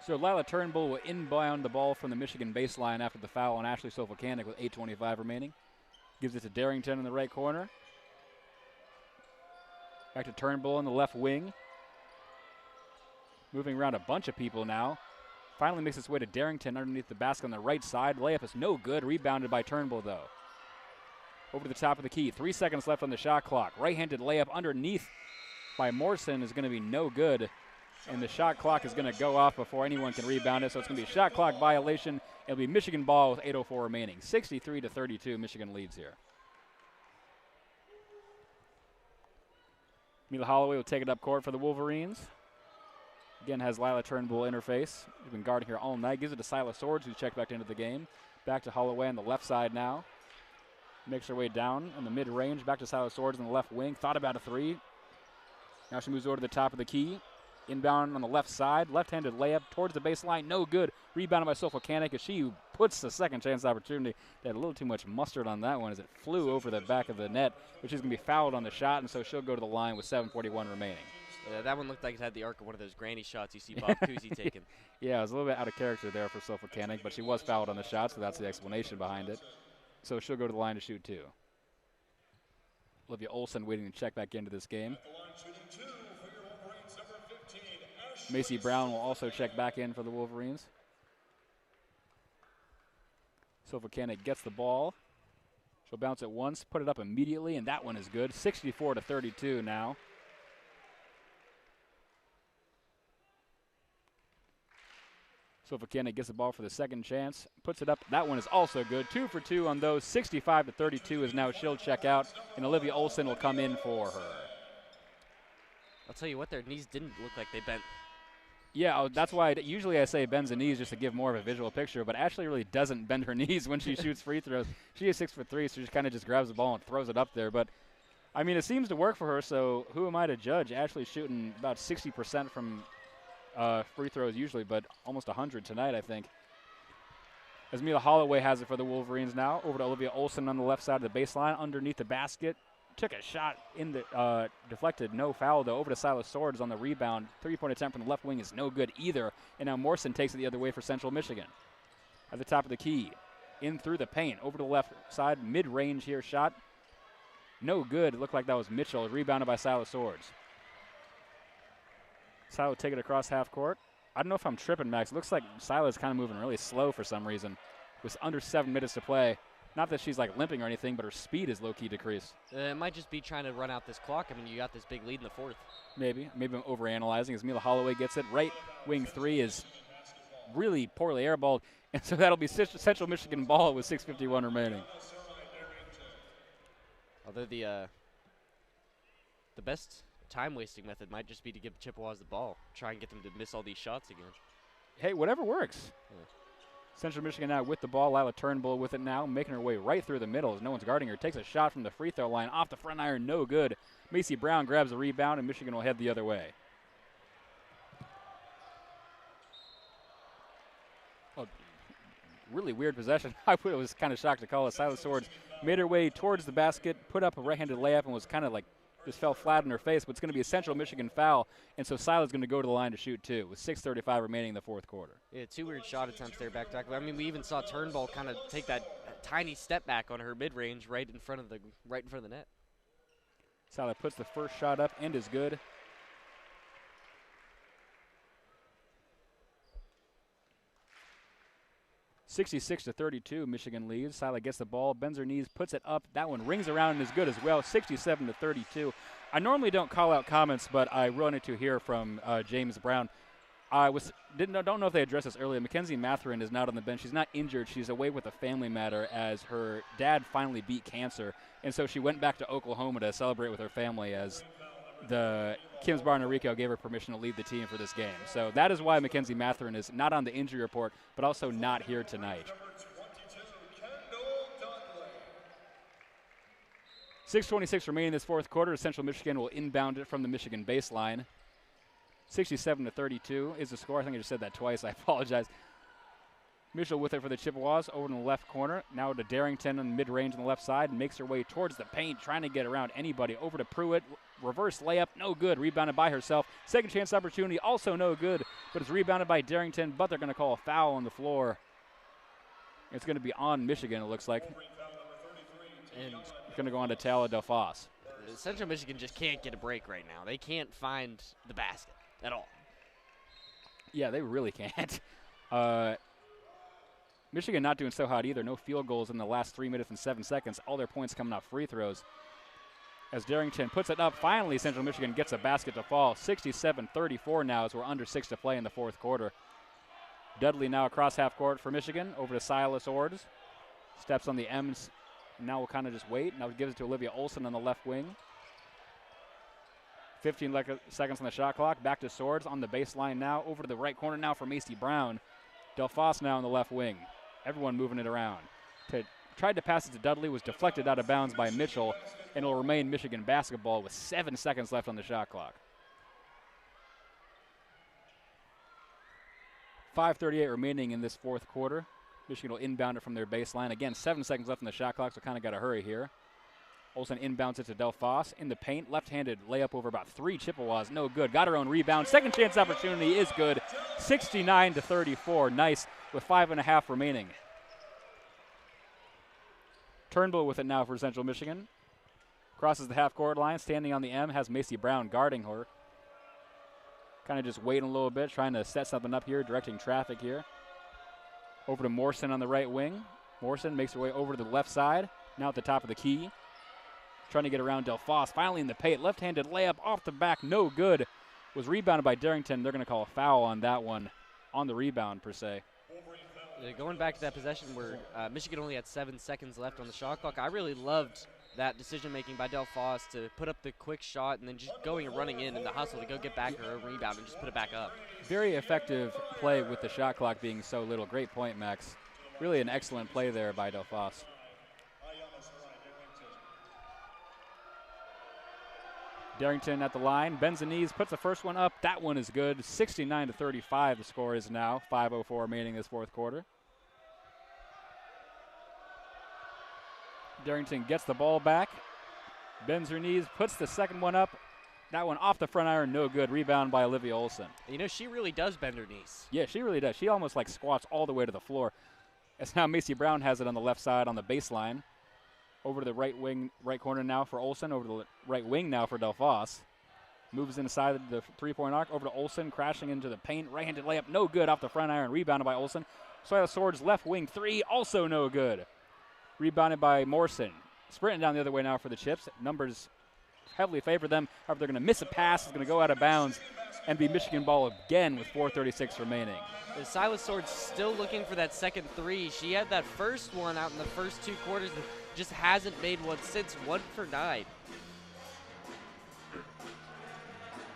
So Lila Turnbull will inbound the ball from the Michigan baseline after the foul on Ashley Sofulcanic with 8:25 remaining. Gives it to Darrington in the right corner. Back to Turnbull on the left wing. Moving around a bunch of people now. Finally makes its way to Darrington underneath the basket on the right side. Layup is no good. Rebounded by Turnbull, though. Over to the top of the key. 3 seconds left on the shot clock. Right-handed layup underneath by Morrison is going to be no good. And the shot clock is going to go off before anyone can rebound it. So it's going to be a shot clock violation. It'll be Michigan ball with 8:04 remaining. 63-32, Michigan leads here. Mila Holloway will take it up court for the Wolverines. Again, has Lila Turnbull interface. He's been guarding here all night. Gives it to Silas Swords, who's checked back into the game. Back to Holloway on the left side now. Makes her way down in the mid-range. Back to Silas Swords on the left wing. Thought about a three. Now she moves over to the top of the key. Inbound on the left side. Left-handed layup towards the baseline. No good. Rebounded by Sofulcanic as she puts the second chance opportunity. They had a little too much mustard on that one as it flew over the back of the net, which is going to be fouled on the shot, and so she'll go to the line with 7:41 remaining. That one looked like it had the arc of one of those granny shots you see Bob Cousy taking. Yeah, it was a little bit out of character there for Sofulcanic, but she was fouled on the shot, so that's the explanation behind it. So she'll go to the line to shoot two. Olivia Olson waiting to check back into this game. Macy Brown will also check back in for the Wolverines. Sofulcanic gets the ball. She'll bounce it once, put it up immediately, and that one is good. 64-32 now. Sofulcanic gets the ball for the second chance, puts it up. That one is also good. 2 for 2 on those. 65-32 is now she'll check out, and Olivia Olson will come in for her. I'll tell you what, their knees didn't look like they bent. Yeah, that's why usually I say bends the knees just to give more of a visual picture, but Ashley really doesn't bend her knees when she shoots free throws. She is 6 for 3, so she kind of just grabs the ball and throws it up there. But, I mean, it seems to work for her, so who am I to judge? Ashley's shooting about 60% from free throws usually, but almost 100 tonight, I think. As Mila Holloway has it for the Wolverines now. Over to Olivia Olson on the left side of the baseline, underneath the basket. Took a shot in the deflected, no foul though. Over to Silas Swords on the rebound. 3-point attempt from the left wing is no good either. And now Morrison takes it the other way for Central Michigan. At the top of the key, in through the paint, over to the left side, mid-range here shot. No good. It looked like that was Mitchell, rebounded by Silas Swords. Silas will take it across half court. I don't know if I'm tripping, Max. It looks like Silas is kind of moving really slow for some reason. With under 7 minutes to play. Not that she's like limping or anything, but her speed is low-key decreased. It might just be trying to run out this clock. I mean, you got this big lead in the fourth. Maybe I'm overanalyzing as Mila Holloway gets it. Right wing three is really poorly airballed, and so that'll be Central Michigan ball with 6:51 remaining. Although the best time-wasting method might just be to give Chippewas the ball. Try and get them to miss all these shots again. Hey, whatever works. Yeah. Central Michigan now with the ball. Lila Turnbull with it now, making her way right through the middle as no one's guarding her. Takes a shot from the free throw line off the front iron, no good. Macy Brown grabs the rebound, and Michigan will head the other way. Oh, really weird possession. I was kind of shocked to call it. Silas Swords made her way towards the basket, put up a right-handed layup, and was kind of like just fell flat on her face, but it's going to be a Central Michigan foul, and so Sila's going to go to the line to shoot two with 6:35 remaining in the fourth quarter. Yeah, 2 weird shot attempts there back-to-back. I mean, we even saw Turnbull kind of take that tiny step back on her mid-range right in front of the net. Sila puts the first shot up and is good. 66-32, Michigan leads. Sila gets the ball, bends her knees, puts it up. That one rings around and is good as well. 67-32. I normally don't call out comments, but I wanted to hear from James Brown. Don't know if they addressed this earlier. Mackenzie Matherin is not on the bench. She's not injured. She's away with a family matter as her dad finally beat cancer, and so she went back to Oklahoma to celebrate with her family as the Kim's Bar Enrico gave her permission to lead the team for this game. So that is why Mackenzie Matherin is not on the injury report, but also not here tonight. 6:26 remaining in this fourth quarter. Central Michigan will inbound it from the Michigan baseline. 67-32 is the score. I think I just said that twice. I apologize. Mitchell with it for the Chippewas over in the left corner. Now to Darrington on mid-range on the left side. Makes her way towards the paint, trying to get around anybody. Over to Pruitt. Reverse layup, no good. Rebounded by herself. Second chance opportunity, also no good. But it's rebounded by Darrington, but they're going to call a foul on the floor. It's going to be on Michigan, it looks like. And it's going to go on to Tala Delphos. Central Michigan just can't get a break right now. They can't find the basket at all. Yeah, they really can't. Michigan not doing so hot either. No field goals in the last 3 minutes and 7 seconds. All their points coming off free throws. As Darrington puts it up, finally Central Michigan gets a basket to fall. 67-34 now as we're under 6 to play in the fourth quarter. Dudley now across half court for Michigan. Over to Silas Ords. Steps on the M's. Now we'll kind of just wait. Now gives it to Olivia Olson on the left wing. 15 seconds on the shot clock. Back to Swords on the baseline now. Over to the right corner now for Macy Brown. Delphos now on the left wing. Everyone moving it around. Tried to pass it to Dudley, was deflected out of bounds by Mitchell, and it'll remain Michigan basketball with 7 seconds left on the shot clock. 5:38 remaining in this fourth quarter. Michigan will inbound it from their baseline. Again, 7 seconds left on the shot clock, so kind of got to hurry here. Olsen inbounds it to Delphos in the paint. Left-handed layup over about 3 Chippewas. No good. Got her own rebound. Second chance opportunity is good. 69-34. Nice with 5.5 remaining. Turnbull with it now for Central Michigan. Crosses the half-court line. Standing on the M. Has Macy Brown guarding her. Kind of just waiting a little bit. Trying to set something up here. Directing traffic here. Over to Morrison on the right wing. Morrison makes her way over to the left side. Now at the top of the key. Trying to get around Delphos. Finally in the paint. Left-handed layup off the back. No good. Was rebounded by Darrington. They're going to call a foul on that one. On the rebound, per se. Going back to that possession where Michigan only had 7 seconds left on the shot clock, I really loved that decision-making by Delphos to put up the quick shot and then just going and running in the hustle to go get back her rebound and just put it back up. Very effective play with the shot clock being so little. Great point, Max. Really an excellent play there by Delphos. Darrington at the line, bends the knees, puts the first one up. That one is good. 69-35 the score is now. 5:04 remaining this fourth quarter. Darrington gets the ball back, bends her knees, puts the second one up. That one off the front iron, no good. Rebound by Olivia Olson. You know, she really does bend her knees. Yeah, she really does. She almost like squats all the way to the floor. As now Macy Brown has it on the left side on the baseline. Over to the right wing, right corner now for Olsen. Over to the right wing now for Delphos. Moves inside the three-point arc. Over to Olsen, crashing into the paint. Right-handed layup, no good off the front iron. Rebounded by Olsen. Silas Swords left wing three, also no good. Rebounded by Morrison. Sprinting down the other way now for the Chips. Numbers heavily favor them. However, they're going to miss a pass. It's going to go out of bounds and be Michigan ball again with 4:36 remaining. Silas Swords still looking for that second three. She had that first one out in the first 2 quarters. Just hasn't made one since. 1 for 9.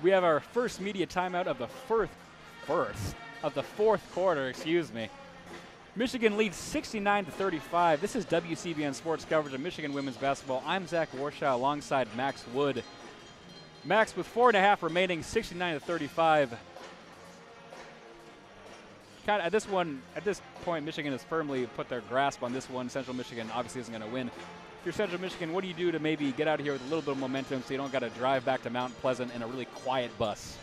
We have our first media timeout of the fourth quarter, excuse me. Michigan leads 69-35. This is WCBN Sports coverage of Michigan women's basketball. I'm Zach Warshaw alongside Max Wood. Max with 4.5 remaining, 69-35. Kind of at this point, Michigan has firmly put their grasp on this one. Central Michigan obviously isn't going to win. if you're Central Michigan, what do you do to maybe get out of here with a little bit of momentum so you don't got to drive back to Mount Pleasant in a really quiet bus?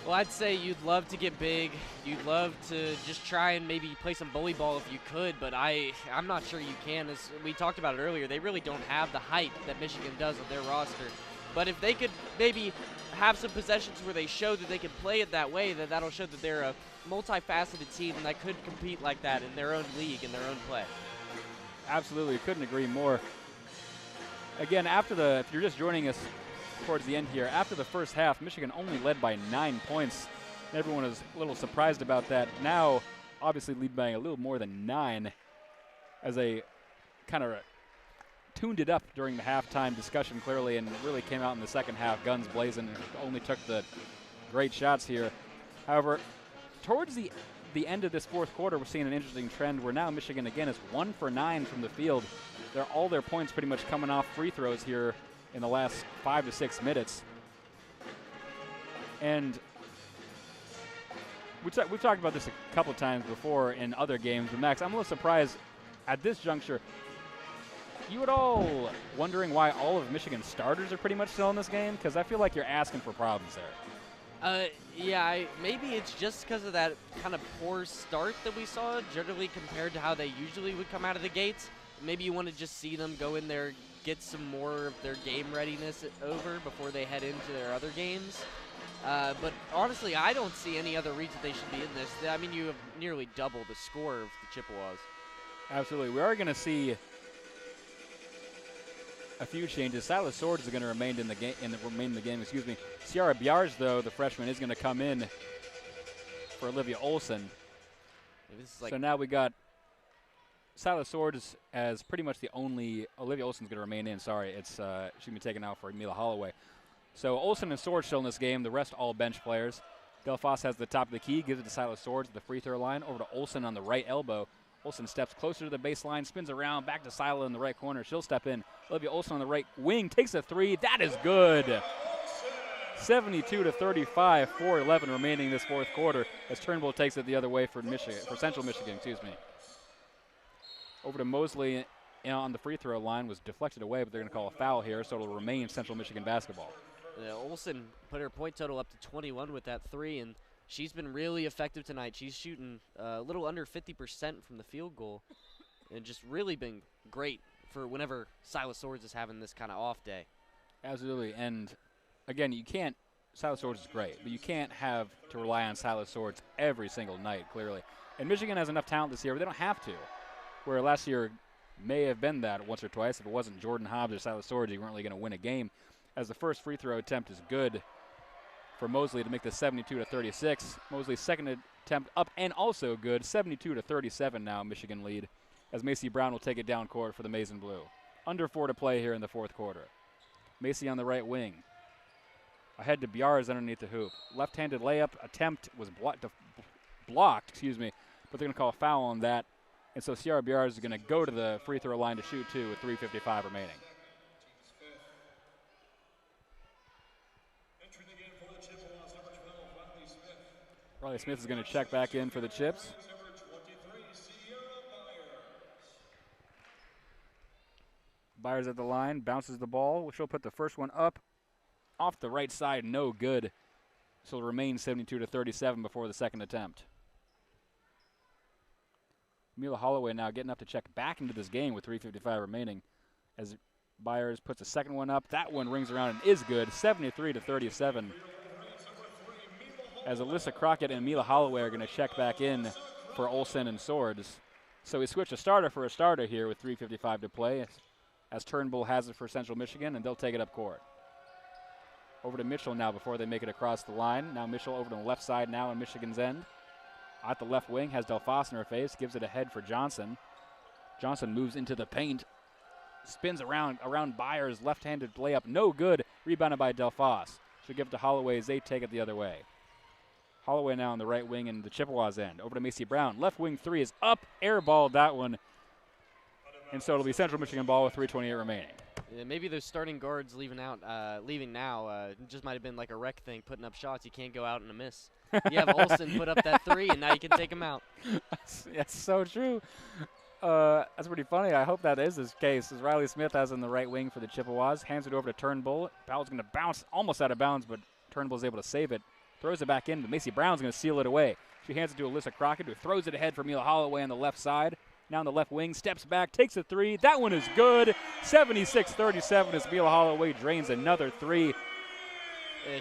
Well, I'd say you'd love to get big. You'd love to just try and maybe play some bully ball if you could, but I'm not sure you can. As we talked about it earlier, they really don't have the height that Michigan does with their roster. But if they could maybe have some possessions where they show that they can play it that way, that'll show that they're a multifaceted team that could compete like that in their own league, in their own play. Absolutely, couldn't agree more. Again, if you're just joining us towards the end here, after the first half, Michigan only led by 9 points. Everyone was a little surprised about that. Now, obviously, lead by a little more than 9 as they kind of tuned it up during the halftime discussion clearly and really came out in the second half, guns blazing, and only took the great shots here. However, towards the end of this fourth quarter, we're seeing an interesting trend where now Michigan, again, is 1 for 9 from the field. All their points pretty much coming off free throws here in the last 5 to 6 minutes. And we've talked about this a couple of times before in other games, but Max, I'm a little surprised at this juncture. You at all wondering why all of Michigan's starters are pretty much still in this game? Because I feel like you're asking for problems there. Yeah, maybe it's just because of that kind of poor start that we saw, generally compared to how they usually would come out of the gates. Maybe you want to just see them go in there, get some more of their game readiness over before they head into their other games. But honestly, I don't see any other reason they should be in this. I mean, you have nearly double the score of the Chippewas. Absolutely. We are going to see a few changes. Silas Swords is going to remain in the game. Ciara Bjarz, though, the freshman, is going to come in for Olivia Olson. So now we got Silas Swords as pretty much the only. Olivia Olson's going to remain in. Sorry, she's been taken out for Mila Holloway. So Olson and Swords still in this game. The rest all bench players. Delphos has the top of the key, gives it to Silas Swords at the free throw line. Over to Olson on the right elbow. Olson steps closer to the baseline, spins around, back to Sila in the right corner. She'll step in. Olivia Olson on the right wing takes a three. That is good. 72-35, 4:11 remaining this fourth quarter as Turnbull takes it the other way for Central Michigan. Over to Mosley on the free throw line, was deflected away, but they're going to call a foul here, so it'll remain Central Michigan basketball. Olson put her point total up to 21 with that three, and she's been really effective tonight. She's shooting a little under 50% from the field goal, and just really been great for whenever Silas Swords is having this kind of off day. Absolutely, and again, Silas Swords is great, but you can't have to rely on Silas Swords every single night, clearly. And Michigan has enough talent this year, but they don't have to. Where last year may have been that once or twice. If it wasn't Jordan Hobbs or Silas Swords, you weren't really going to win a game. As the first free throw attempt is good for Mosley to make this 72-36. Mosley's second attempt up and also good. 72-37 now, Michigan lead, as Macy Brown will take it down court for the Maize and Blue. Under 4 to play here in the fourth quarter. Macy on the right wing. Ahead to Bjarz underneath the hoop. Left-handed layup attempt was blocked, but they're going to call a foul on that. And so Ciara Bjarz is going to go to the free throw line to shoot two with 3:55 remaining. Riley Smith is going to check back in for the Chips. Byers at the line, bounces the ball. She'll put the first one up off the right side, no good. So it'll remain 72-37 before the second attempt. Mila Holloway now getting up to check back into this game with 3:55 remaining as Byers puts the second one up. That one rings around and is good, 73-37. As Alyssa Crockett and Mila Holloway are going to check back in for Olson and Swords. So we switch a starter for a starter here with 3:55 to play as Turnbull has it for Central Michigan, and they'll take it up court. Over to Mitchell now before they make it across the line. Now Mitchell over to the left side now in Michigan's end. At the left wing, has Delphos in her face, gives it ahead for Johnson. Johnson moves into the paint, spins around Byers, left-handed layup, no good. Rebounded by Delphos. She'll give it to Holloway as they take it the other way. Holloway now on the right wing in the Chippewas end. Over to Macy Brown. Left wing three is up, airballed that one. And so it'll be Central Michigan ball with 3:28 remaining. Yeah, maybe those starting guards leaving now. It just might have been like a rec thing, putting up shots. You can't go out and a miss. You have Olson put up that three, and now you can take him out. That's so true. That's pretty funny. I hope that is his case. As Riley Smith has in the right wing for the Chippewas. Hands it over to Turnbull. Ball's going to bounce almost out of bounds, but Turnbull's able to save it. Throws it back in, but Macy Brown's going to seal it away. She hands it to Alyssa Crockett, who throws it ahead for Mila Holloway on the left side. Now on the left wing, steps back, takes a three. That one is good. 76-37 as Mila Holloway drains another three.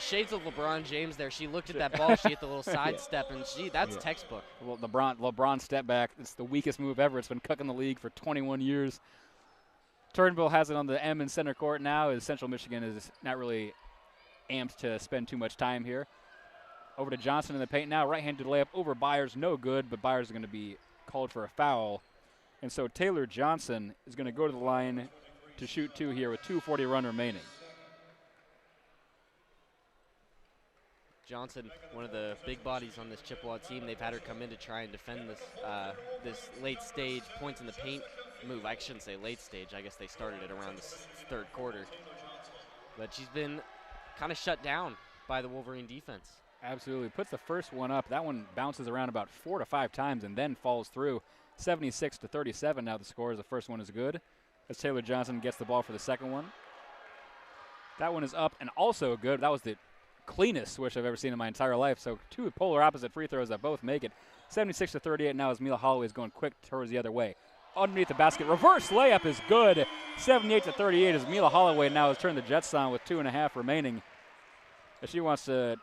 Shades of LeBron James there. She looked at that ball. She hit the little sidestep, and that's textbook. Well, LeBron step back. It's the weakest move ever. It's been cooking the league for 21 years. Turnbull has it on the M in center court now, as Central Michigan is not really amped to spend too much time here. Over to Johnson in the paint now. Right-handed layup over Byers. No good, but Byers is going to be called for a foul. And so Taylor Johnson is going to go to the line to shoot two here with 2:40 run remaining. Johnson, one of the big bodies on this Chippewa team. They've had her come in to try and defend this this late stage points in the paint move. I shouldn't say late stage. I guess they started it around the third quarter. But she's been kind of shut down by the Wolverine defense. Absolutely. Puts the first one up. That one bounces around about 4 to 5 times and then falls through. 76-37 now the score as the first one is good. As Taylor Johnson gets the ball for the second one. That one is up and also good. That was the cleanest swish I've ever seen in my entire life. So two polar opposite free throws that both make it. 76-38 now as Mila Holloway is going quick towards the other way. Underneath the basket, reverse layup is good. 78-38 as Mila Holloway now has turned the Jets on with 2.5 remaining. As she wants to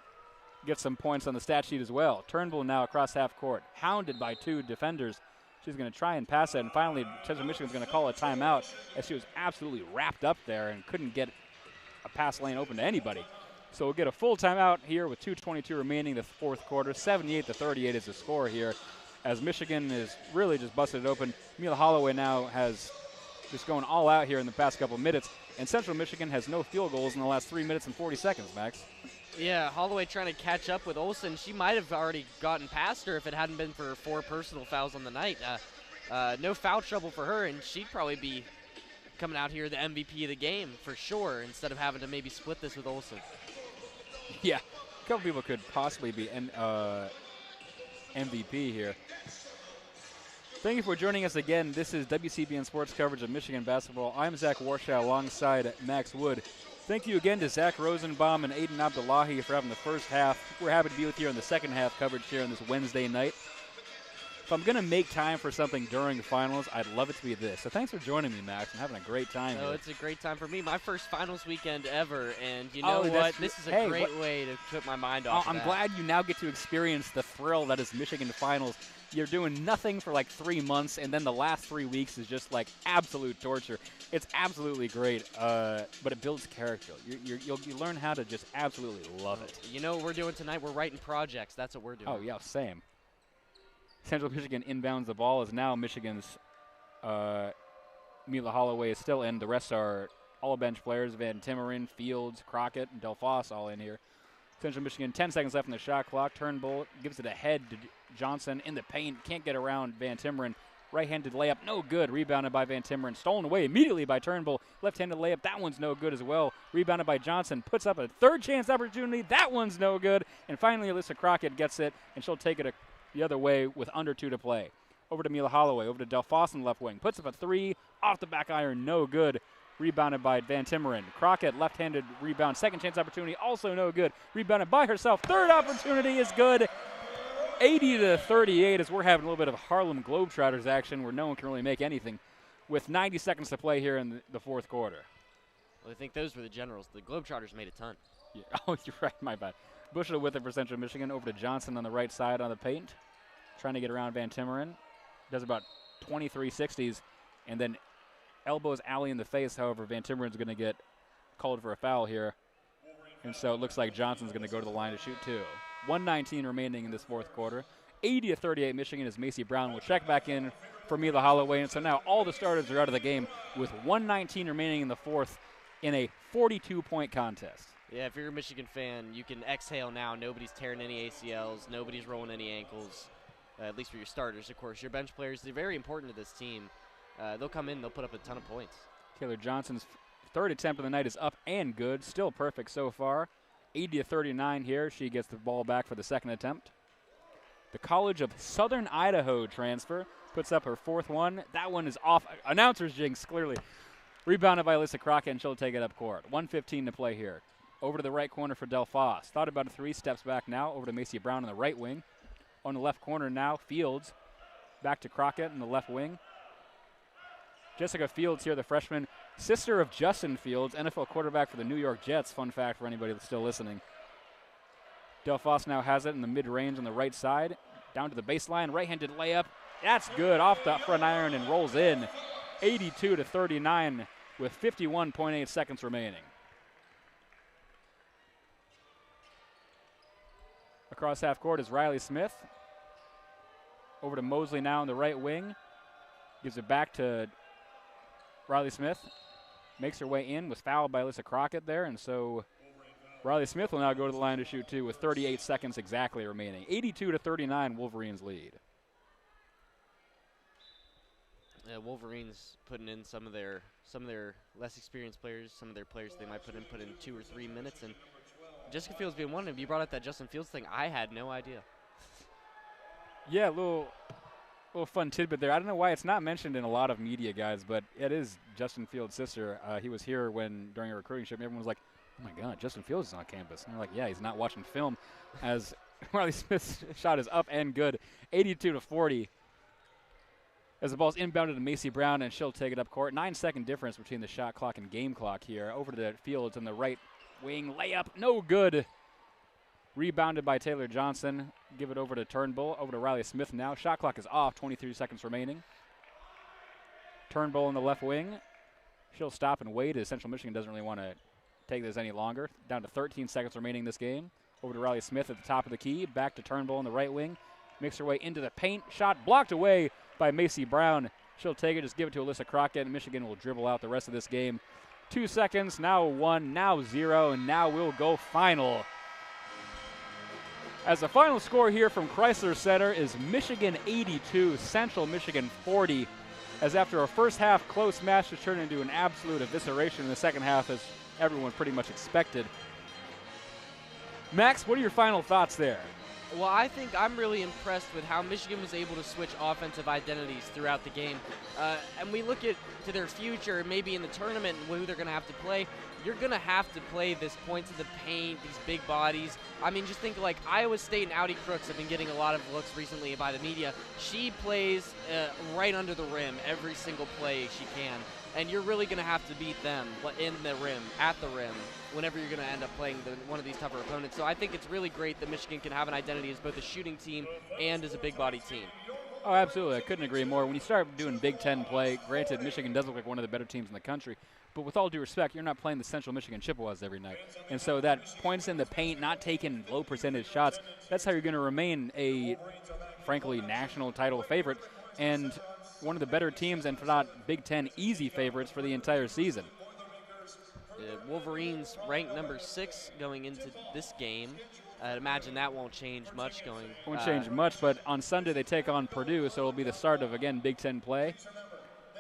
get some points on the stat sheet as well. Turnbull now across half court, hounded by two defenders. She's going to try and pass it, and finally Central Michigan's going to call a timeout as she was absolutely wrapped up there and couldn't get a pass lane open to anybody. So we'll get a full timeout here with 2:22 remaining the fourth quarter. 78-38 is the score here as Michigan is really just busted it open. Mila Holloway now has just going all out here in the past couple minutes, and Central Michigan has no field goals in the last 3 minutes and 40 seconds, Max. Yeah, Holloway trying to catch up with Olsen. She might have already gotten past her if it hadn't been for 4 personal fouls on the night. No foul trouble for her, and she'd probably be coming out here the MVP of the game for sure instead of having to maybe split this with Olsen. Yeah, a couple people could possibly be MVP here. Thank you for joining us again. This is WCBN Sports coverage of Michigan basketball. I'm Zach Warshaw alongside Max Wood. Thank you again to Zach Rosenbaum and Aydin Abdollahi for having the first half. We're happy to be with you on the second half coverage here on this Wednesday night. If I'm going to make time for something during the finals, I'd love it to be this. So thanks for joining me, Max. I'm having a great time here. It's a great time for me. My first finals weekend ever, and you know what? This is a great way to put my mind off I'm glad you now get to experience the thrill that is Michigan finals. You're doing nothing for like 3 months, and then the last 3 weeks is just like absolute torture. It's absolutely great, but it builds character. You'll learn how to just absolutely love it. You know what we're doing tonight? We're writing projects. That's what we're doing. Oh, yeah, same. Central Michigan inbounds the ball as now Michigan's Mila Holloway is still in. The rest are all bench players. Van Timmeren, Fields, Crockett, and Del Foss all in here. Central Michigan, 10 seconds left on the shot clock. Turnbull gives it ahead to Johnson in the paint. Can't get around Van Timmeren. Right-handed layup, no good. Rebounded by Van Timmeren. Stolen away immediately by Turnbull. Left-handed layup, that one's no good as well. Rebounded by Johnson. Puts up a third chance opportunity. That one's no good. And finally, Alyssa Crockett gets it, and she'll take it the other way with under 2 to play. Over to Mila Holloway. Over to Del Foss in the left wing. Puts up a three. Off the back iron, no good. Rebounded by Van Timmeren. Crockett, left-handed rebound. Second chance opportunity, also no good. Rebounded by herself. Third opportunity is good. 80-38 as we're having a little bit of Harlem Globetrotters action where no one can really make anything with 90 seconds to play here in the fourth quarter. Well, I think those were the Generals. The Globetrotters made a ton. Yeah. Oh, you're right. My bad. Bushel with it for Central Michigan. Over to Johnson on the right side on the paint. Trying to get around Van Timmeren. Does about 23 60s and then elbows Allie in the face. However, Van Timmeren's going to get called for a foul here. And so it looks like Johnson's going to go to the line to shoot two. 1:19 remaining in this fourth quarter. 80-38 Michigan as Macy Brown will check back in for Mila Holloway. And so now all the starters are out of the game with 1:19 remaining in the fourth in a 42-point contest. Yeah, if you're a Michigan fan, you can exhale now. Nobody's tearing any ACLs. Nobody's rolling any ankles, at least for your starters. Of course, your bench players, they're very important to this team. They'll come in, they'll put up a ton of points. Taylor Johnson's third attempt of the night is up and good. Still perfect so far. 80-39 here. She gets the ball back for the second attempt. the College of Southern Idaho transfer, puts up her 4th one. That one is off. Announcer's jinx, clearly. Rebounded by Alyssa Crockett, and she'll take it up court. 1:15 to play here. Over to the right corner for Del Foss. Thought about a 3, steps back now. Over to Macy Brown on the right wing. On the left corner now, Fields. Back to Crockett in the left wing. Jessica Fields here, the freshman. Sister of Justin Fields, NFL quarterback for the New York Jets. Fun fact for anybody that's still listening. Del Foss now has it in the mid-range on the right side. Down to the baseline, right-handed layup. That's good, off the front iron and rolls in. 82-39 with 51.8 seconds remaining. Across half court is Riley Smith. Over to Mosley now in the right wing. Gives it back to Riley Smith. Makes her way in, was fouled by Alyssa Crockett there, and so Riley Smith will now go to the line to shoot 2 with 38 seconds exactly remaining. 82-39, Wolverines lead. Wolverines putting in some of their less experienced players, some of their players they might put in 2 or 3 minutes, and Jessica Fields being one of them. You brought up that Justin Fields thing. I had no idea. Yeah, a little fun tidbit there. I don't know why it's not mentioned in a lot of media, guys, but it is Justin Fields' sister. He was here during a recruiting trip, and everyone was like, oh my God, Justin Fields is on campus. And they're like, yeah, he's not watching film, as Riley Smith's shot is up and good. 82-40. As the ball's inbounded to Macy Brown, and she'll take it up court. 9-second difference between the shot clock and game clock here. Over to the Fields on the right wing. Layup, no good. Rebounded by Taylor Johnson. Give it over to Turnbull. Over to Riley Smith now. Shot clock is off. 23 seconds remaining. Turnbull in the left wing. She'll stop and wait as Central Michigan doesn't really want to take this any longer. Down to 13 seconds remaining this game. Over to Riley Smith at the top of the key. Back to Turnbull in the right wing. Makes her way into the paint. Shot blocked away by Macy Brown. She'll take it. Just give it to Alyssa Crockett. Michigan will dribble out the rest of this game. 2 seconds. Now 1. Now 0. And now we'll go final. As the final score here from Crisler Center is Michigan 82, Central Michigan 40. As after a first half close match has turned into an absolute evisceration in the second half, as everyone pretty much expected. Max, what are your final thoughts there? Well, I think I'm really impressed with how Michigan was able to switch offensive identities throughout the game. And we look to their future, maybe in the tournament, and who they're going to have to play. You're going to have to play this points of the paint, these big bodies. I mean, just think like Iowa State and Audi Crooks have been getting a lot of looks recently by the media. She plays right under the rim every single play she can. And you're really going to have to beat them in the rim, at the rim, whenever you're going to end up playing one of these tougher opponents. So I think it's really great that Michigan can have an identity as both a shooting team and as a big body team. Oh, absolutely. I couldn't agree more. When you start doing Big Ten play, granted, Michigan does look like one of the better teams in the country, but with all due respect, you're not playing the Central Michigan Chippewas every night. And so that points in the paint, not taking low percentage shots, that's how you're going to remain a, frankly, national title favorite and one of the better teams, and for not Big Ten easy favorites for the entire season. Wolverines ranked number 6 going into this game. I'd imagine that won't change much going. Won't change much, but on Sunday they take on Purdue, so it'll be the start of, again, Big Ten play.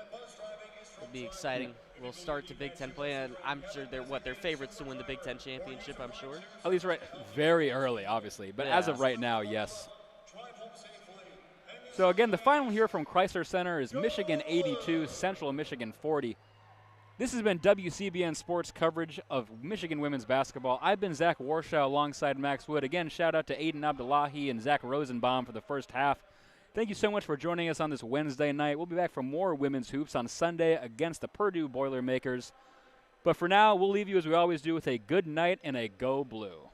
It'll be exciting. We'll start to Big Ten play, and I'm sure they're favorites to win the Big Ten championship, I'm sure. At least very early, obviously, but as of right now, yes. So again, the final here from Crisler Center is Michigan 82, Central Michigan 40. This has been WCBN Sports coverage of Michigan women's basketball. I've been Zach Warshaw alongside Max Wood. Again, shout out to Aydin Abdollahi and Zach Rosenbaum for the first half. Thank you so much for joining us on this Wednesday night. We'll be back for more women's hoops on Sunday against the Purdue Boilermakers. But for now, we'll leave you as we always do with a good night and a Go Blue.